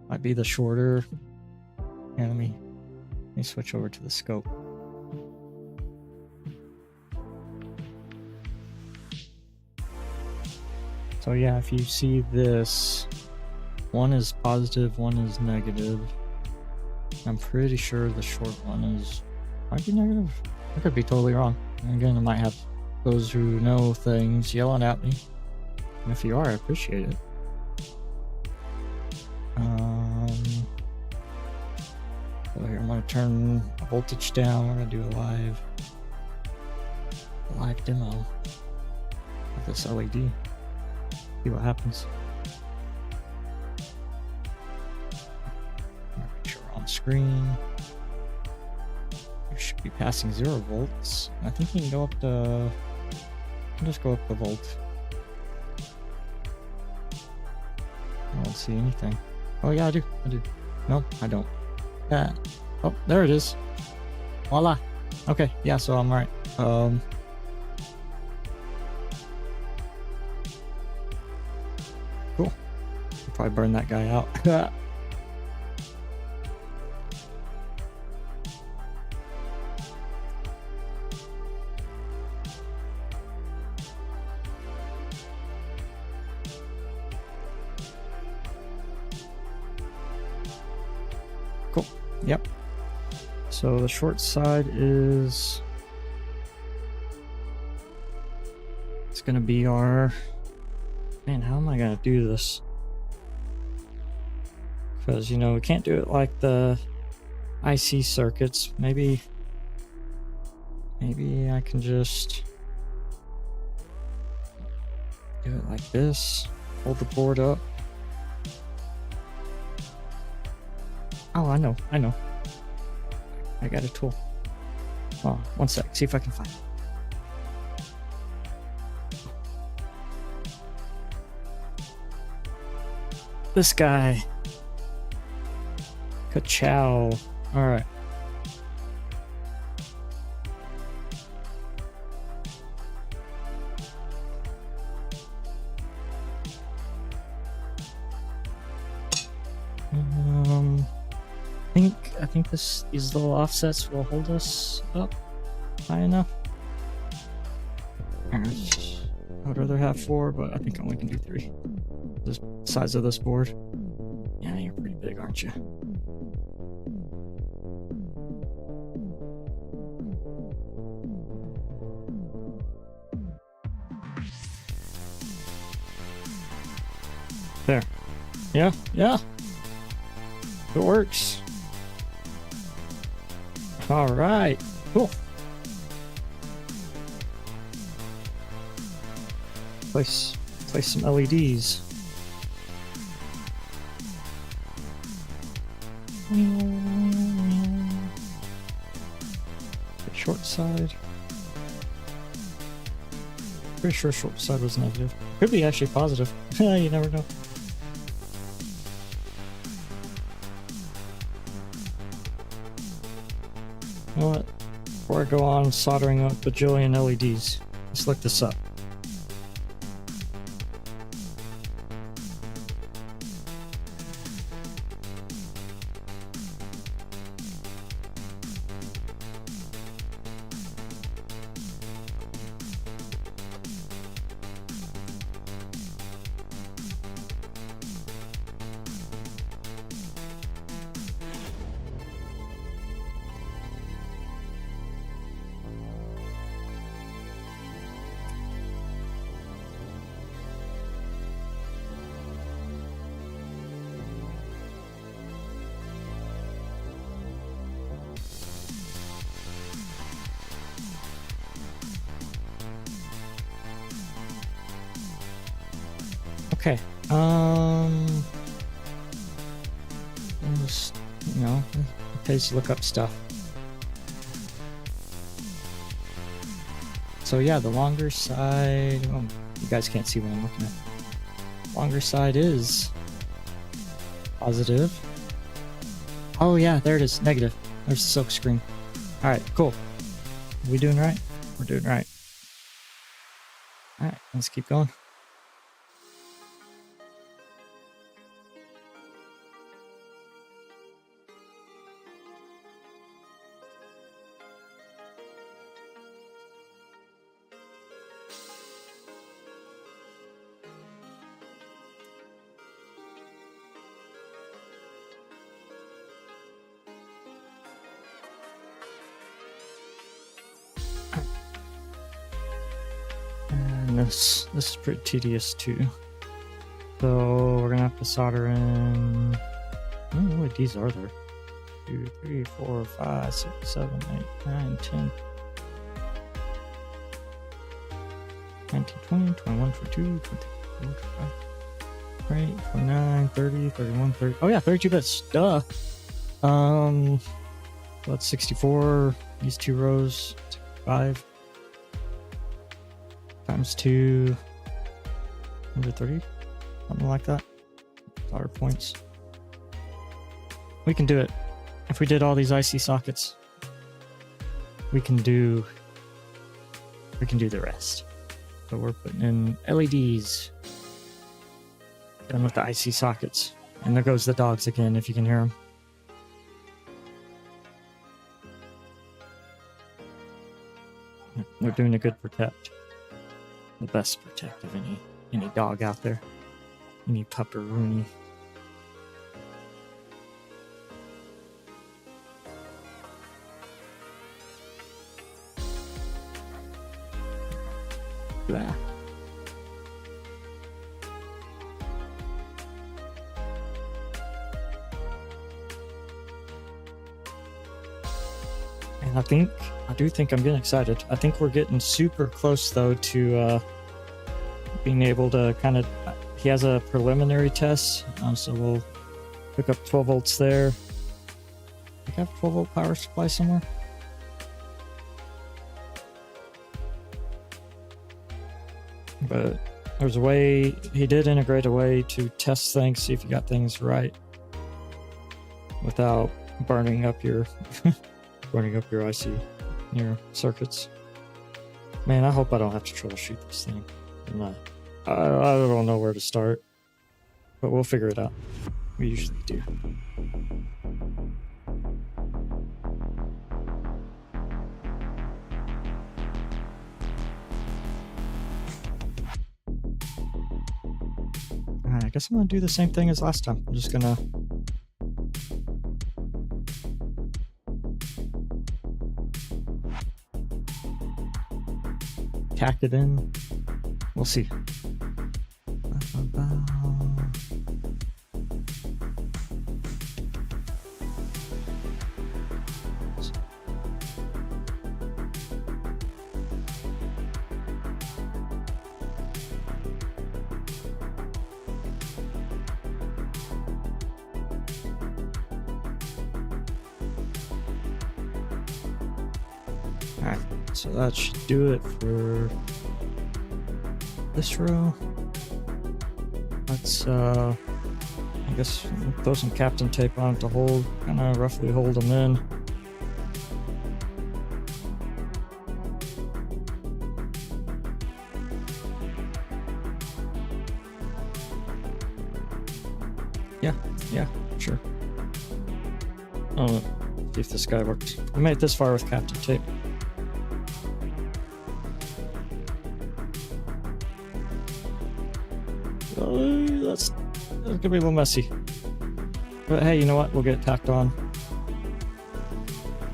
might be the shorter. Here, let me switch over to the scope. So yeah, if you see this, one is positive, one is negative. I'm pretty sure the short one might be negative. I could be totally wrong. And again, I might have those who know things yelling at me. And if you are, I appreciate it. So here, I'm gonna turn the voltage down. We're gonna do a live demo of this LED. See what happens. Make sure we're on screen. You should be passing 0 volts. I think you can go up to. Just go up the volt. I don't see anything. Oh yeah, I do. Nope, I don't. Yeah. Oh, there it is. Voila. Okay, yeah. So I'm right. Cool. I'll probably burn that guy out. Cool. Yep. So the short side is, it's gonna be our, man, how am I gonna do this? Because, you know, we can't do it like the IC circuits. Maybe I can just do it like this. Hold the board up. Oh, I know. I got a tool. Oh, one sec. See if I can find it. This guy. Ka-chow. Alright. I think these little offsets will hold us up high enough. I would rather have 4, but I think I only can do 3. The size of this board. Yeah, you're pretty big, aren't you? There. Yeah, yeah. It works. All right, cool. Place some LEDs. Short side. Pretty sure short side was negative. Could be actually positive. You never know. You know what? Before I go on soldering up bajillion LEDs, let's look this up. Okay, just, you know, it pays to look up stuff. So yeah, the longer side, oh, you guys can't see what I'm looking at. Longer side is positive. Oh yeah, there it is, negative. There's the silk screen. All right, cool. Are we doing right? We're doing right. All right, let's keep going. This is pretty tedious too. So we're gonna have to solder in. How many LEDs are there? 2, 3, 4, 5, 6, 7, 8, 9, 10, 19, 20, 21, 22, 23, 25, 28, 29, 30, 31, 30. Oh yeah, 32 bits. Duh. That's 64. These 2 rows, 5. Times 2, 130, something like that. Solder points. We can do it. If we did all these IC sockets, we can do the rest. So we're putting in LEDs. Done with the IC sockets. And there goes the dogs again, if you can hear them. They're doing a good protect. The best protect of any dog out there. Any pupperoonie. Blah. And I do think I'm getting excited. I think we're getting super close though to being able to kind of, he has a preliminary test, so we'll hook up 12 volts there. I think I have a 12 volt power supply somewhere. But There's a way, he did integrate a way to test things, see if you got things right without burning up your IC, your circuits. Man, I hope I don't have to troubleshoot this thing. I don't know where to start, but we'll figure it out. We usually do. Alright, I guess I'm gonna do the same thing as last time. I'm just gonna tack it in. We'll see. Alright, so that should do it for this row. Let's, I guess, throw some captain tape on it to hold, kind of roughly hold them in. Yeah, sure. Oh, see if this guy works. We made it this far with captain tape. That's gonna be a little messy. But hey, you know what? We'll get it tacked on.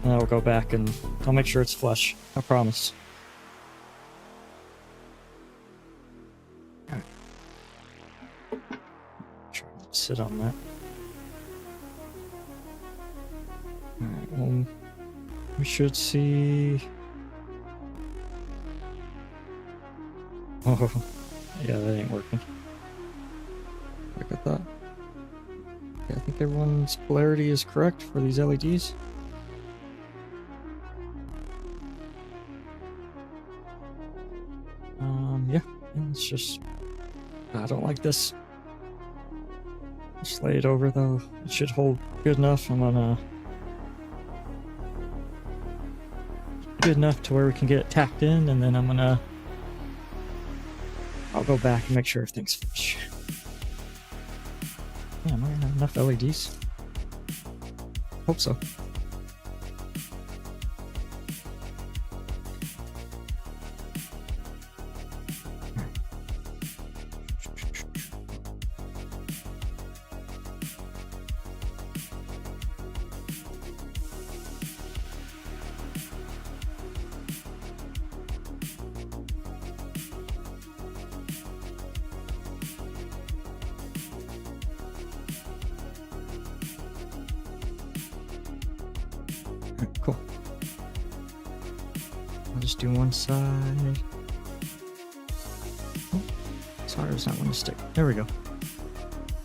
And then we'll go back and I'll make sure it's flush. I promise. Alright. Try to sit on that. Alright, well, we should see. Oh, yeah, that ain't working. Look at that. Yeah, I think everyone's polarity is correct for these LEDs. Yeah, it's just, I don't like this. Just lay it over though. It should hold good enough. I'm gonna, good enough to where we can get it tacked in, and then I'll go back and make sure everything's flush. Yeah, am I gonna have enough LEDs? Hope so. Cool. I'll just do one side. Oh, solder's not going to stick. There we go.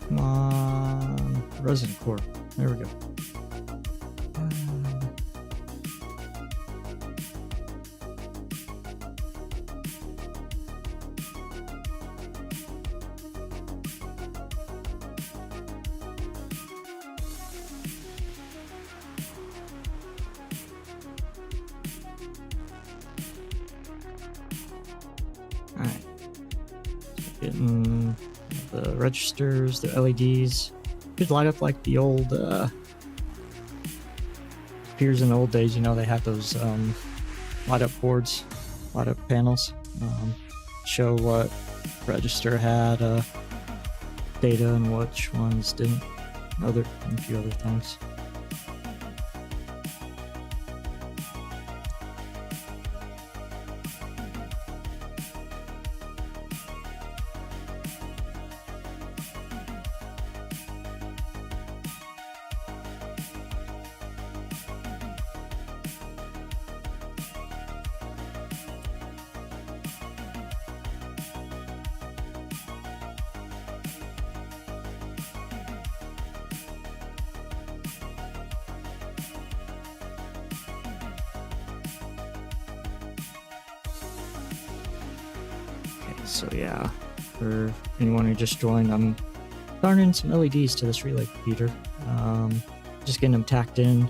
Come on. Resin core. There we go. Alright, getting the registers, the LEDs. Could light up like the old, appears in the old days, you know, they had those light up boards, light up panels, show what register had data and which ones didn't, and a few other things. So yeah, for anyone who just joined, I'm starting some LEDs to this relay computer. Just getting them tacked in.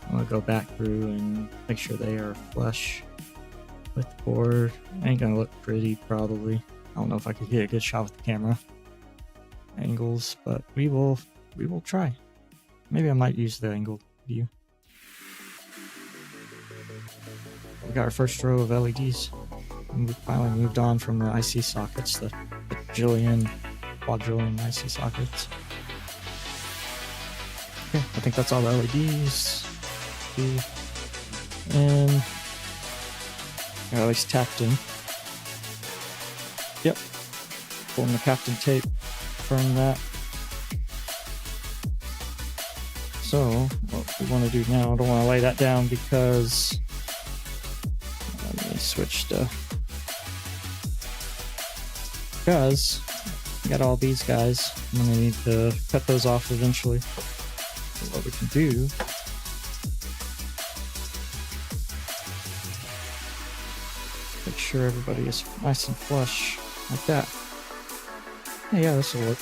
I'm gonna go back through and make sure they are flush with the board. Ain't gonna look pretty, probably. I don't know if I could get a good shot with the camera angles, but we will try. Maybe I might use the angled view. We got our first row of LEDs. And we finally moved on from the IC sockets, the quadrillion IC sockets. Okay, I think that's all the LEDs. And at least tapped in. Yep. Pulling the captain tape from that. So, what we want to do now, I don't want to lay that down because let me switch to, because we got all these guys. I'm going to need to cut those off eventually. So what we can do, make sure everybody is nice and flush like that. Yeah, this will work.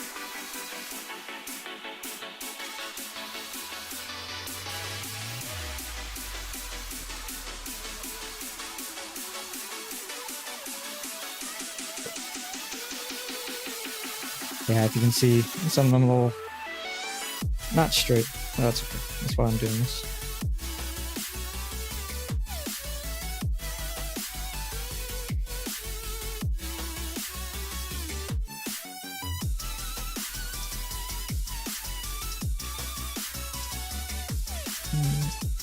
Yeah, if you can see, some of them a little not straight. But that's okay. That's why I'm doing this.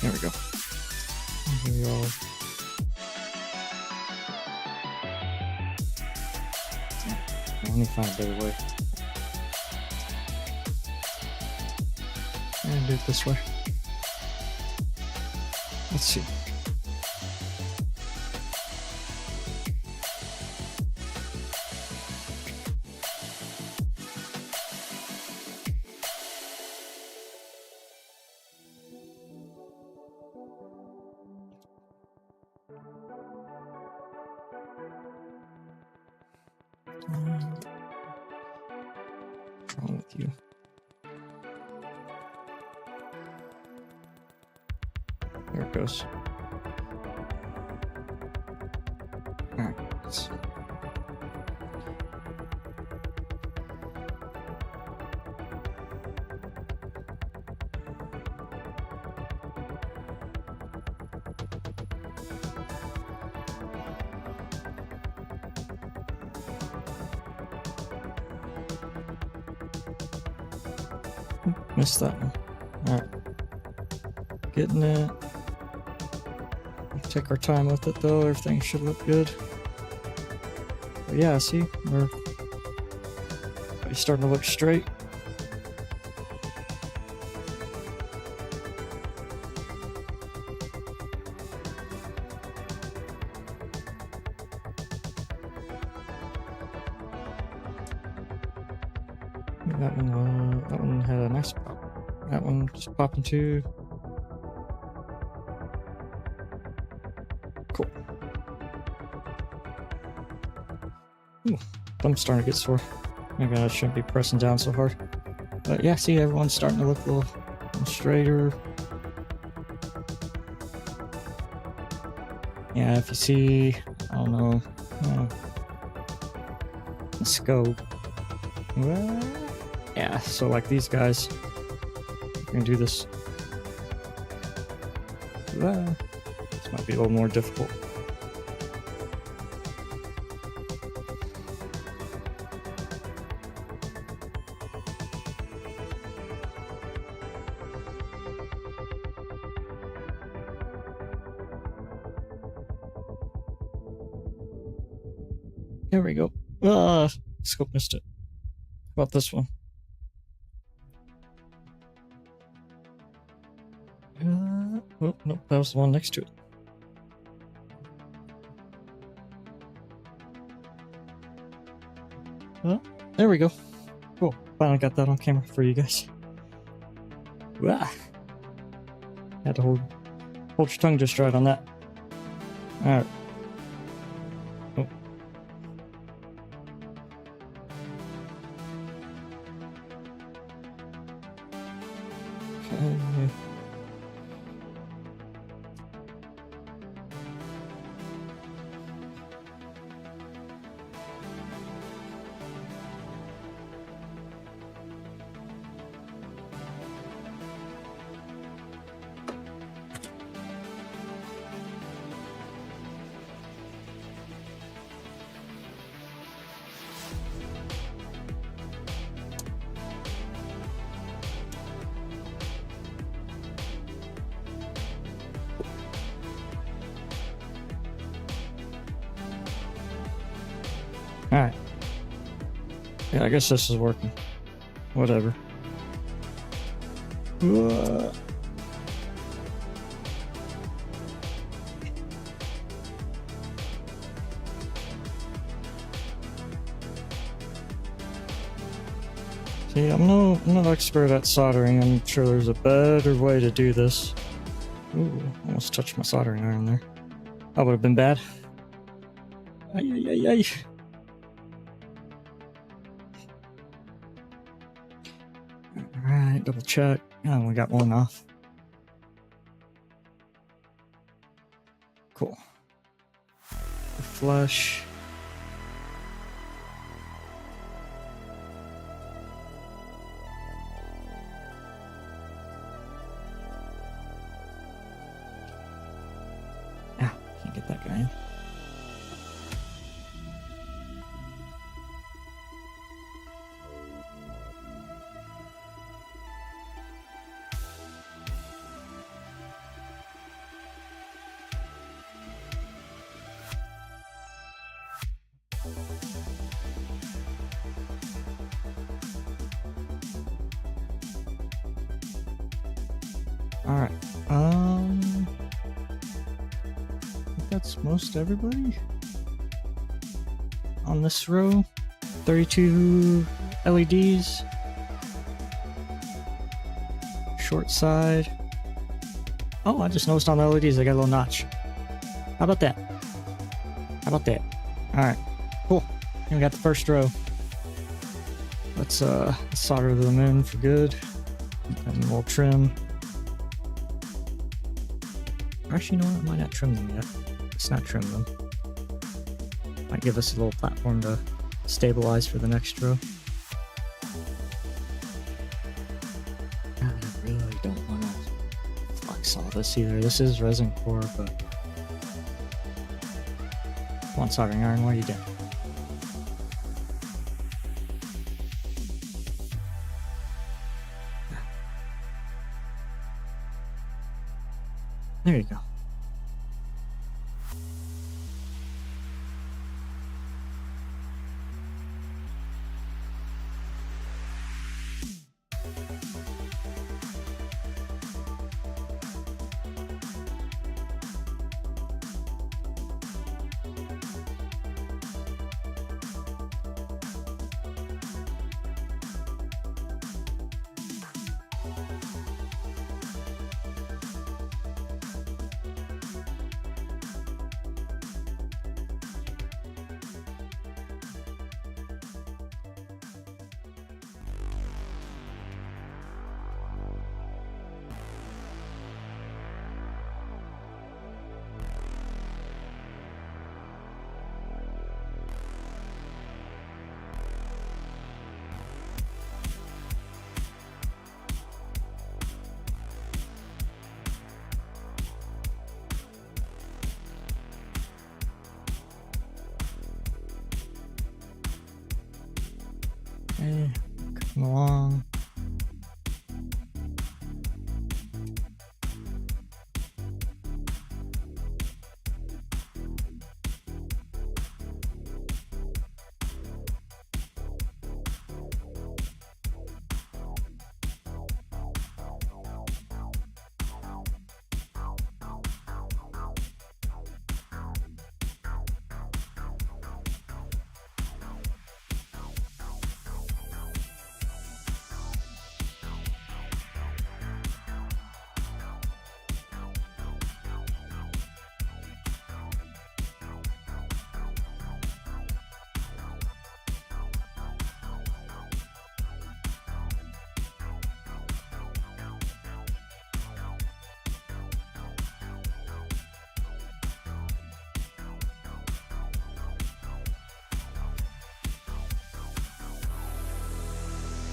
There we go. Here we go. Let me find a better way. And do it this way. Let's see. What's wrong with you? There it goes. Alright, let's... Missed that one. Alright. Getting it. Take our time with it though, everything should look good. But yeah, see, we're starting to look straight. That one had a nice pop. That one just popping too. Cool. Ooh, thumb's starting to get sore. Maybe I shouldn't be pressing down so hard. But yeah, see, everyone's starting to look a little straighter. Yeah, if you see, I don't know, the scope. Well, yeah, so like these guys, you can do this. This might be a little more difficult. There we go. Scope missed it. How about this one? Oh, nope, that was the one next to it. Well, there we go. Cool. Finally got that on camera for you guys. Had to hold your tongue just right on that. Alright. Oh. Alright. Yeah, I guess this is working. Whatever. See, I'm no expert at soldering. I'm sure there's a better way to do this. Ooh, almost touched my soldering iron there. That would have been bad. Ay, ay, ay, ay. Alright, double check. Oh, we got one off. Cool. Flush. Ah, can't get that guy in. Alright, I think that's most everybody on this row. 32 LEDs. Short side. Oh, I just noticed on the LEDs they got a little notch. How about that? How about that? Alright, cool. And we got the first row. Let's solder them in for good. And we'll trim. Actually, you know what? I might not trim them yet. Let's not trim them. Might give us a little platform to stabilize for the next row. God, I really don't want to flex all this either. This is resin core, but... Come on, soldering iron, what are you doing? There you go. Okay, come along.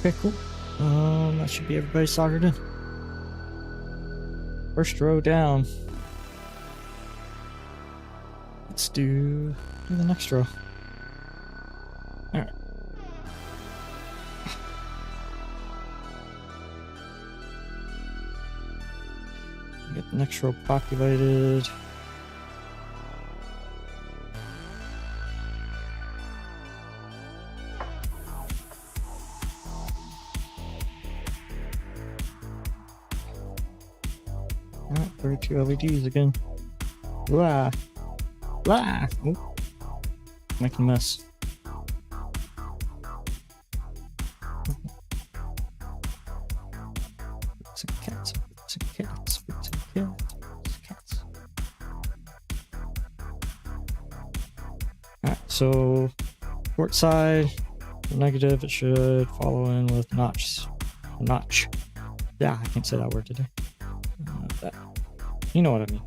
Okay, cool. That should be everybody soldered in. First row down. Let's do the next row. Alright. Get the next row populated. 32 LEDs again. Blah. Blah. Oh. Making a mess. Some cats. Some cats. Some cats. Alright, so port side, negative, it should follow in with notch. Notch. Yeah, I can't say that word today. That. You know what I mean.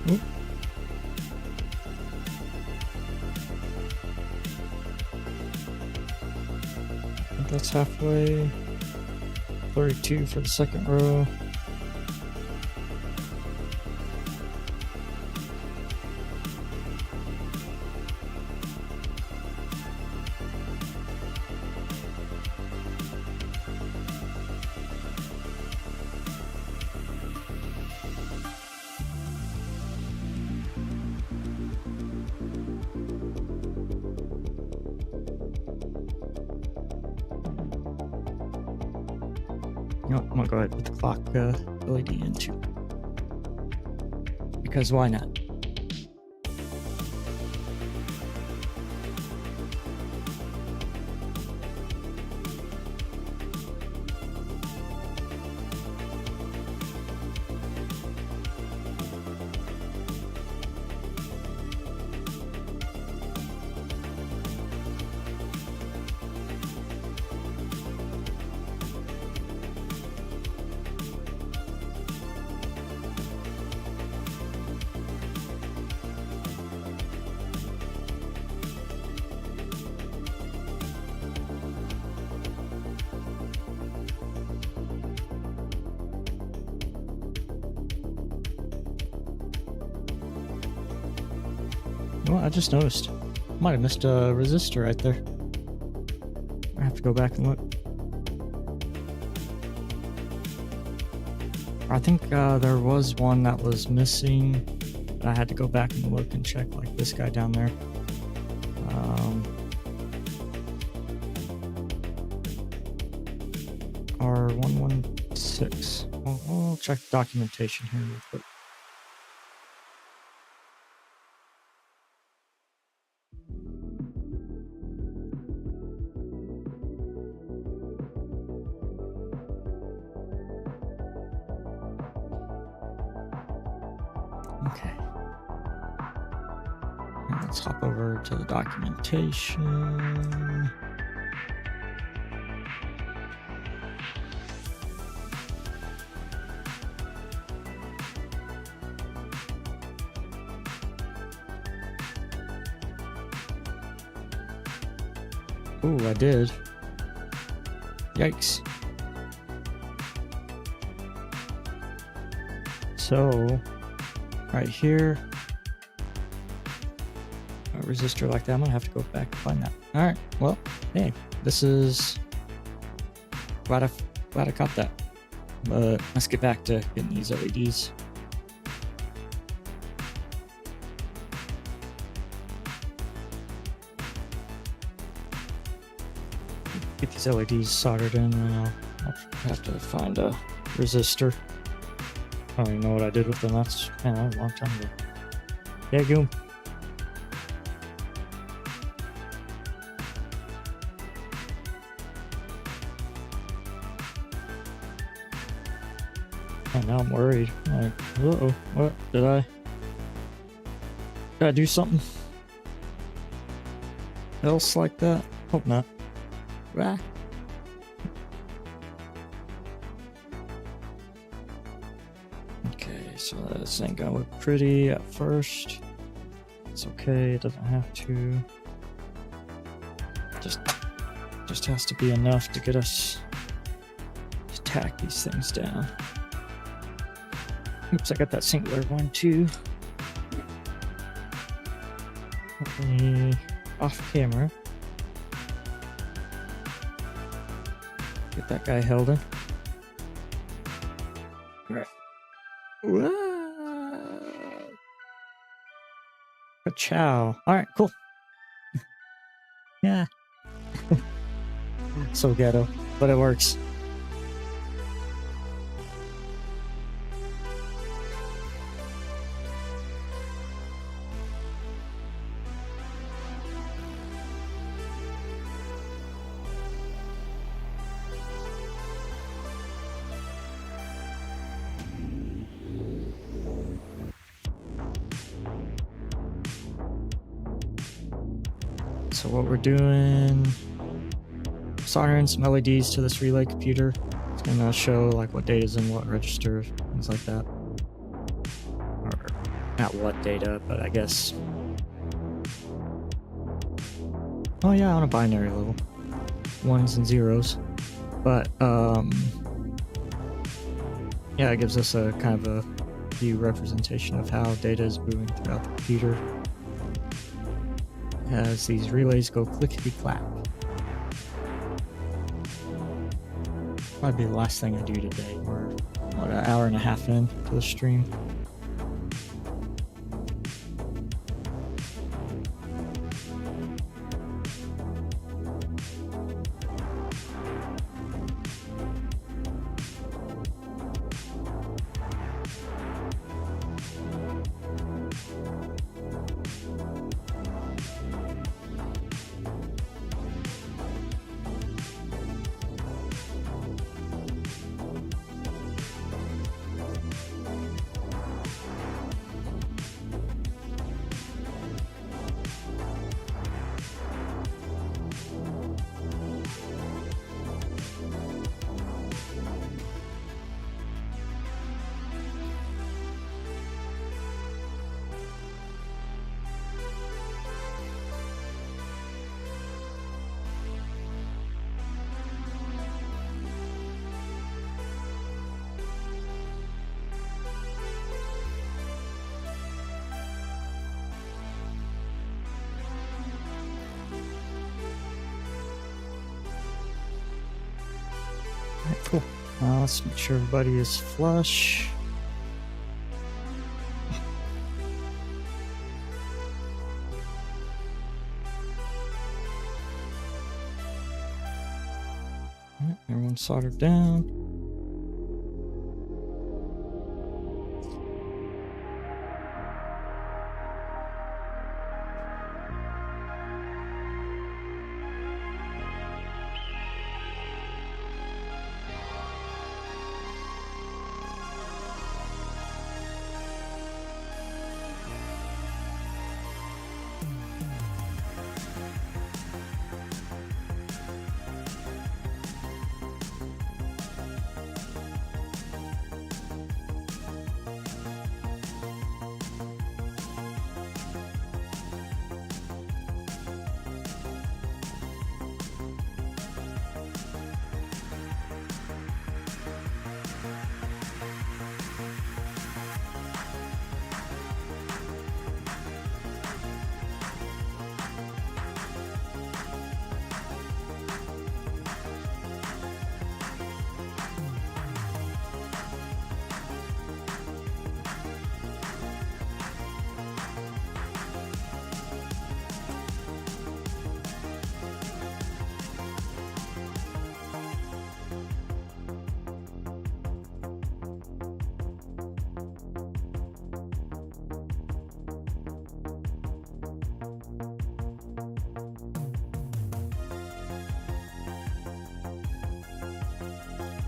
Oop. I think that's halfway. 32 for the second row. Oh, I'm gonna go ahead and put the clock LED in too. Because why not? Well, I just noticed. Might have missed a resistor right there. I have to go back and look. I think there was one that was missing. I had to go back and look and check, like this guy down there. R116. I'll check documentation here real quick. Okay. Let's hop over to the documentation. Ooh, I did. Yikes. So, right here, a resistor like that, I'm gonna have to go back and find that. All right, well, hey, this is glad I caught that. But let's get back to getting these LEDs. Get these LEDs soldered in, and I'll have to find a resistor. I don't even know what I did with them. That's, man, that was a long time ago. Yeah, Goom. And now I'm worried. Like, uh-oh, what? Did I do something else like that? Hope not. Ah. Okay, so this ain't gonna look pretty at first. It's okay, it doesn't have to. Just has to be enough to get us to tack these things down. Oops, I got that singular one too. Hopefully off camera. Get that guy held in. Right. A chow. Alright, cool. Yeah. So ghetto, but it works. So what we're doing, soldering some LEDs to this relay computer. It's gonna show like what data's in what register, things like that. Or not what data, but I guess. Oh yeah, on a binary level, ones and zeros. But yeah, it gives us a kind of a view representation of how data is moving throughout the computer. As these relays go clickety clack. Might be the last thing I do today. We're what, an hour and a half in to the stream. Alright, cool. Now let's make sure everybody is flush. Alright, everyone's soldered down.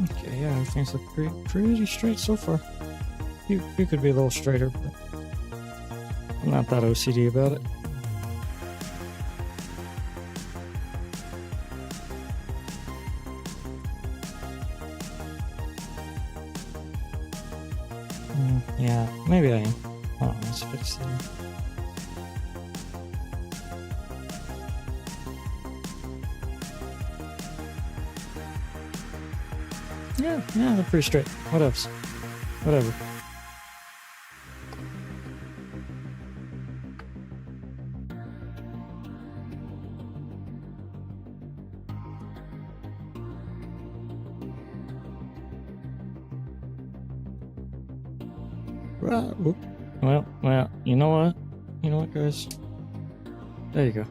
Okay, yeah, everything's look pretty straight so far. You could be a little straighter, but I'm not that OCD about it. Yeah, maybe I am. Oh, let's fix that. Yeah, they're pretty straight. What else? Whatever. Well, you know what? You know what, guys? There you go.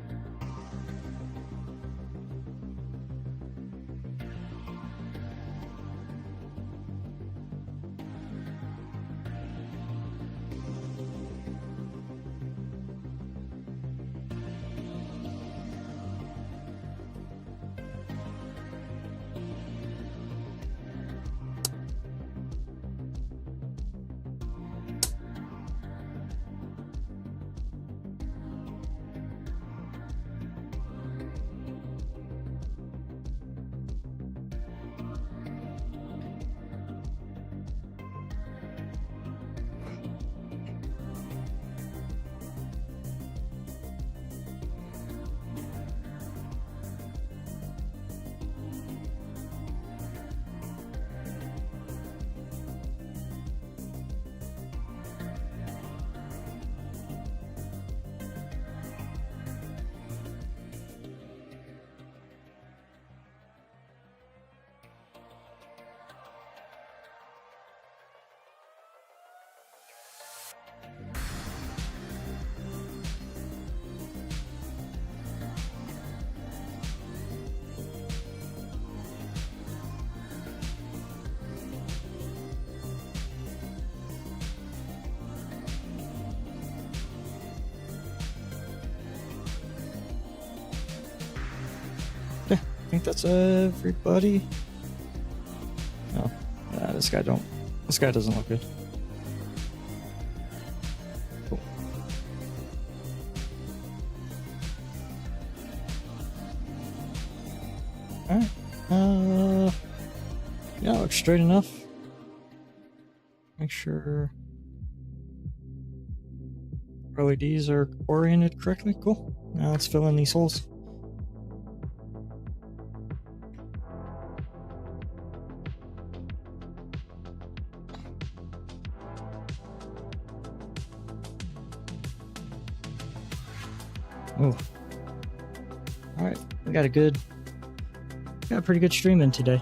I think that's everybody. Oh, yeah, this guy doesn't look good. Cool. Alright. Yeah, looks straight enough. Make sure LEDs are oriented correctly. Cool. Now let's fill in these holes. Oh. Alright, we got a pretty good stream in today.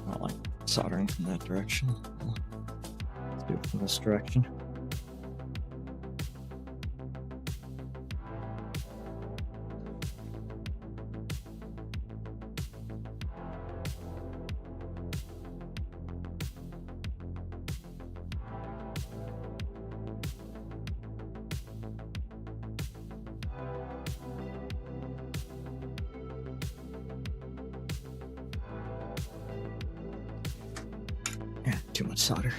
I don't like soldering from that direction. Let's do it from this direction. Too much solder.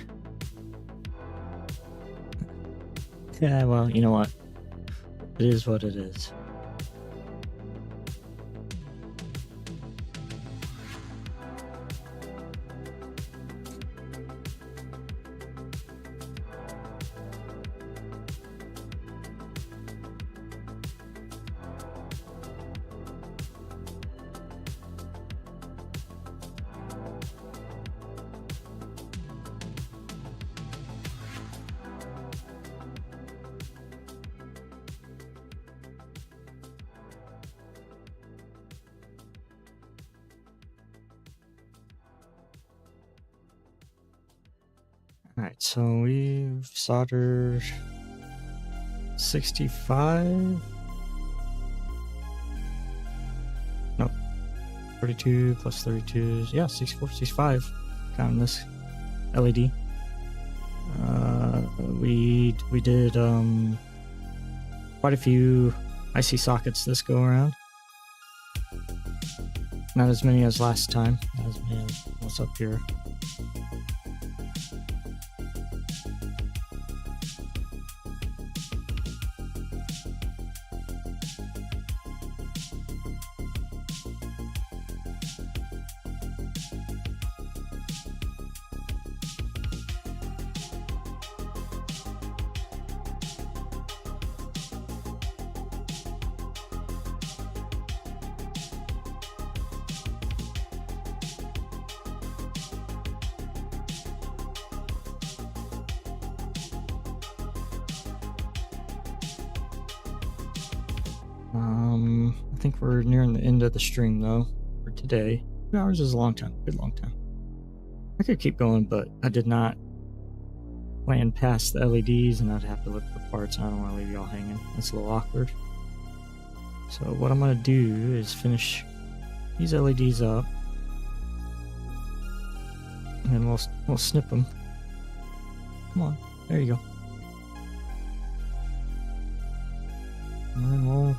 Yeah, well, you know what? It is what it is. Alright, so we've soldered 65. Nope. 32 plus 32s. Yeah, 64, 65. Counting this LED. we did quite a few IC sockets this go around. Not as many as last time. Not as many as what's up here. I think we're nearing the end of the stream though for today. 2 hours is a long time, good long time. I could keep going, but I did not plan past the LEDs, and I'd have to look for parts. I don't want to leave y'all hanging. That's a little awkward. So what I'm gonna do is finish these LEDs up, and then we'll snip them. Come on, there you go. And then we'll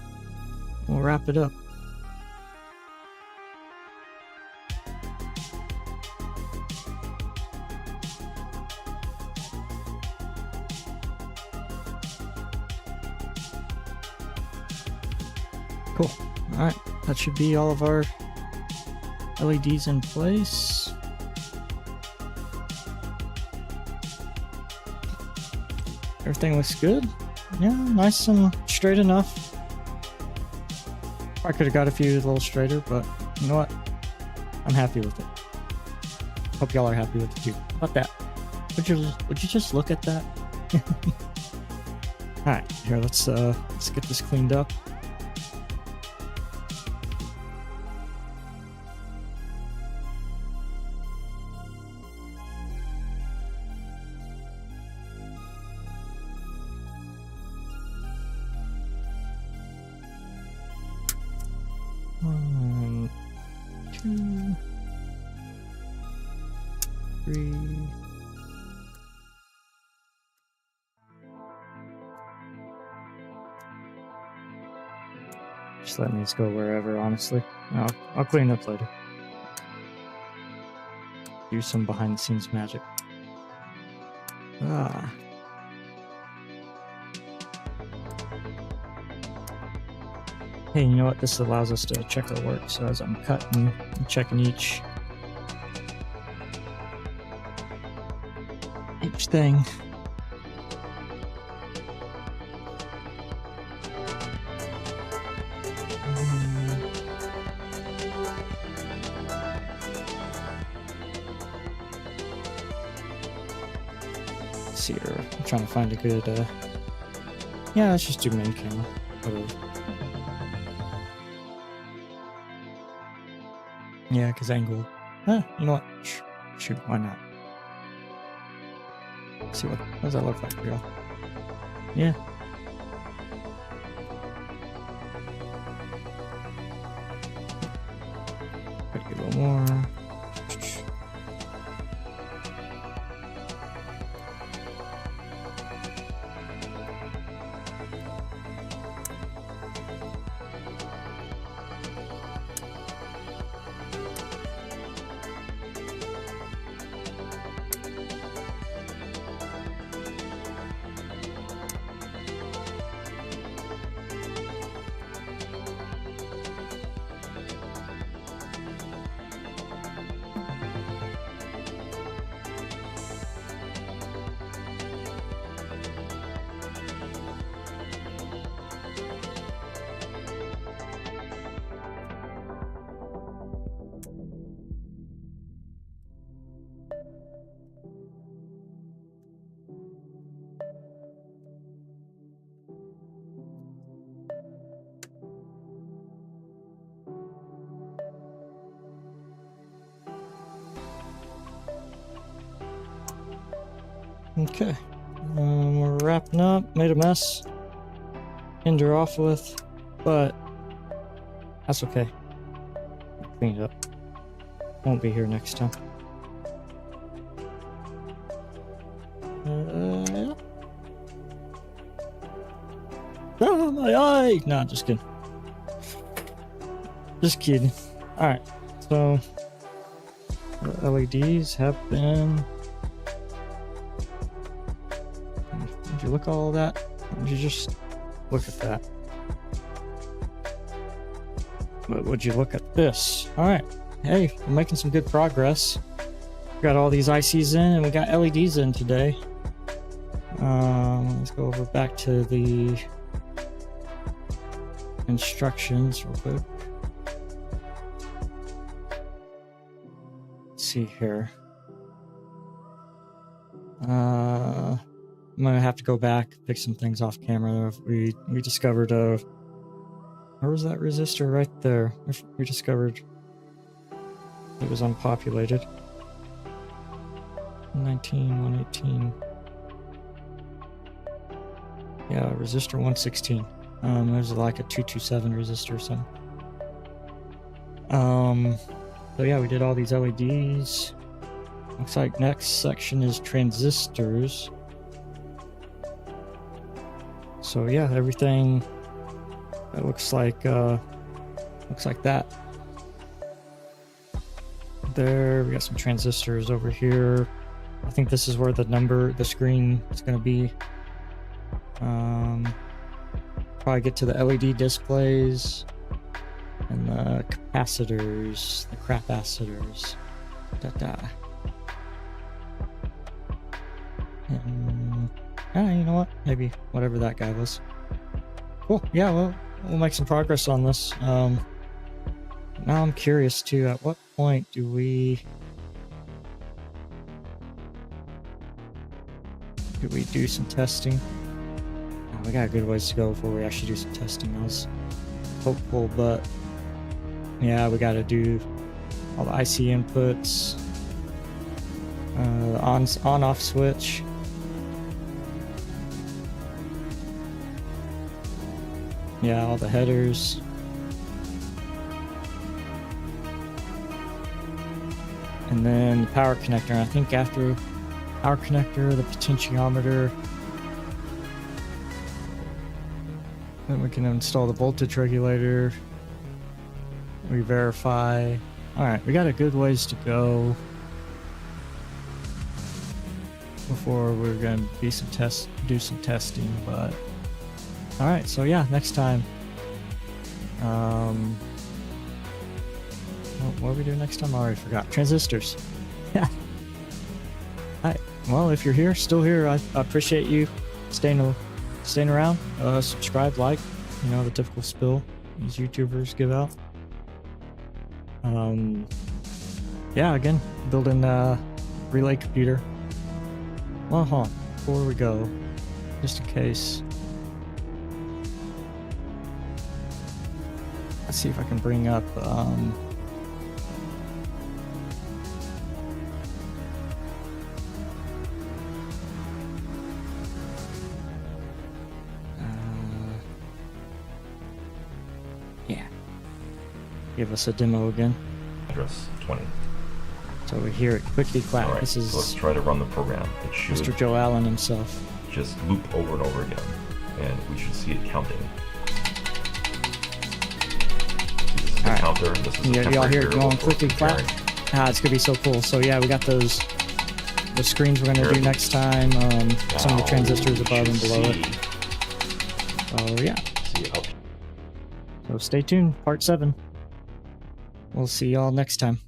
wrap it up. Cool. Alright, that should be all of our LEDs in place. Everything looks good. Yeah, nice and straight enough. I could have got a few a little straighter, but you know what? I'm happy with it. Hope y'all are happy with it too. How about that? Would you just look at that? Alright, here let's get this cleaned up. One, two, three. Just let these go wherever, honestly. I'll clean up later. Do some behind the scenes magic. Hey, you know what? This allows us to check our work. So as I'm cutting and checking each thing. Let's see here. I'm trying to find a good. Yeah, let's just do main camera. Whatever. Yeah, because angle. You know what? Shoot, why not? Let's see what does that look like for y'all? Yeah. Maybe a little more. Okay, we're wrapping up. Made a mess. End her off with, but that's okay. Clean it up. Won't be here next time. Yeah. Oh, my eye! Nah, just kidding. Just kidding. Alright, so the LEDs have been... Would you look at all that? Would you just look at that? But would you look at this? Alright, hey, we're making some good progress. We got all these ICs in and we got LEDs in today. Let's go over back to the instructions real quick. Let's see here. I'm gonna have to go back, pick some things off camera. We discovered a... Where was that resistor? Right there. We discovered it was unpopulated. 118. Yeah, resistor 116. There's like a 227 resistor or something. So yeah, we did all these LEDs. Looks like next section is transistors. So yeah, everything that looks like that. There, we got some transistors over here. I think this is where the screen is going to be. Probably get to the LED displays and the capacitors, the capacitors. And, you know what? Maybe whatever that guy was. Cool. Yeah, well, we'll make some progress on this. Now I'm curious too, at what point do we do some testing? We got a good ways to go before we actually do some testing. I was hopeful, but yeah, we got to do all the IC inputs, the on-off switch. Yeah, all the headers. And then the power connector. And I think after power connector, the potentiometer, then we can install the voltage regulator. We verify. Alright, we got a good ways to go before we're gonna do some testing, but alright, so yeah, next time. What do we do next time? I already forgot. Transistors. Yeah. Alright, well, if you're here, still here, I appreciate you staying around. Subscribe, like, you know, the typical spill these YouTubers give out. Yeah, again, building a relay computer. Well, hold on, before we go, just in case. Let's see if I can bring up, yeah. Give us a demo again. Address 20. So we're here at Clickety Clack. Right, this is so let's try to run the program. It should Mr. Joe Allen himself. just loop over and over again, and we should see it counting. This is the counter. This is y'all hear it going Clickety Clack? It's gonna be so cool. So yeah, we got the screens we're gonna do next time. Some of the transistors above and below it. So yeah. So stay tuned. Part 7. We'll see y'all next time.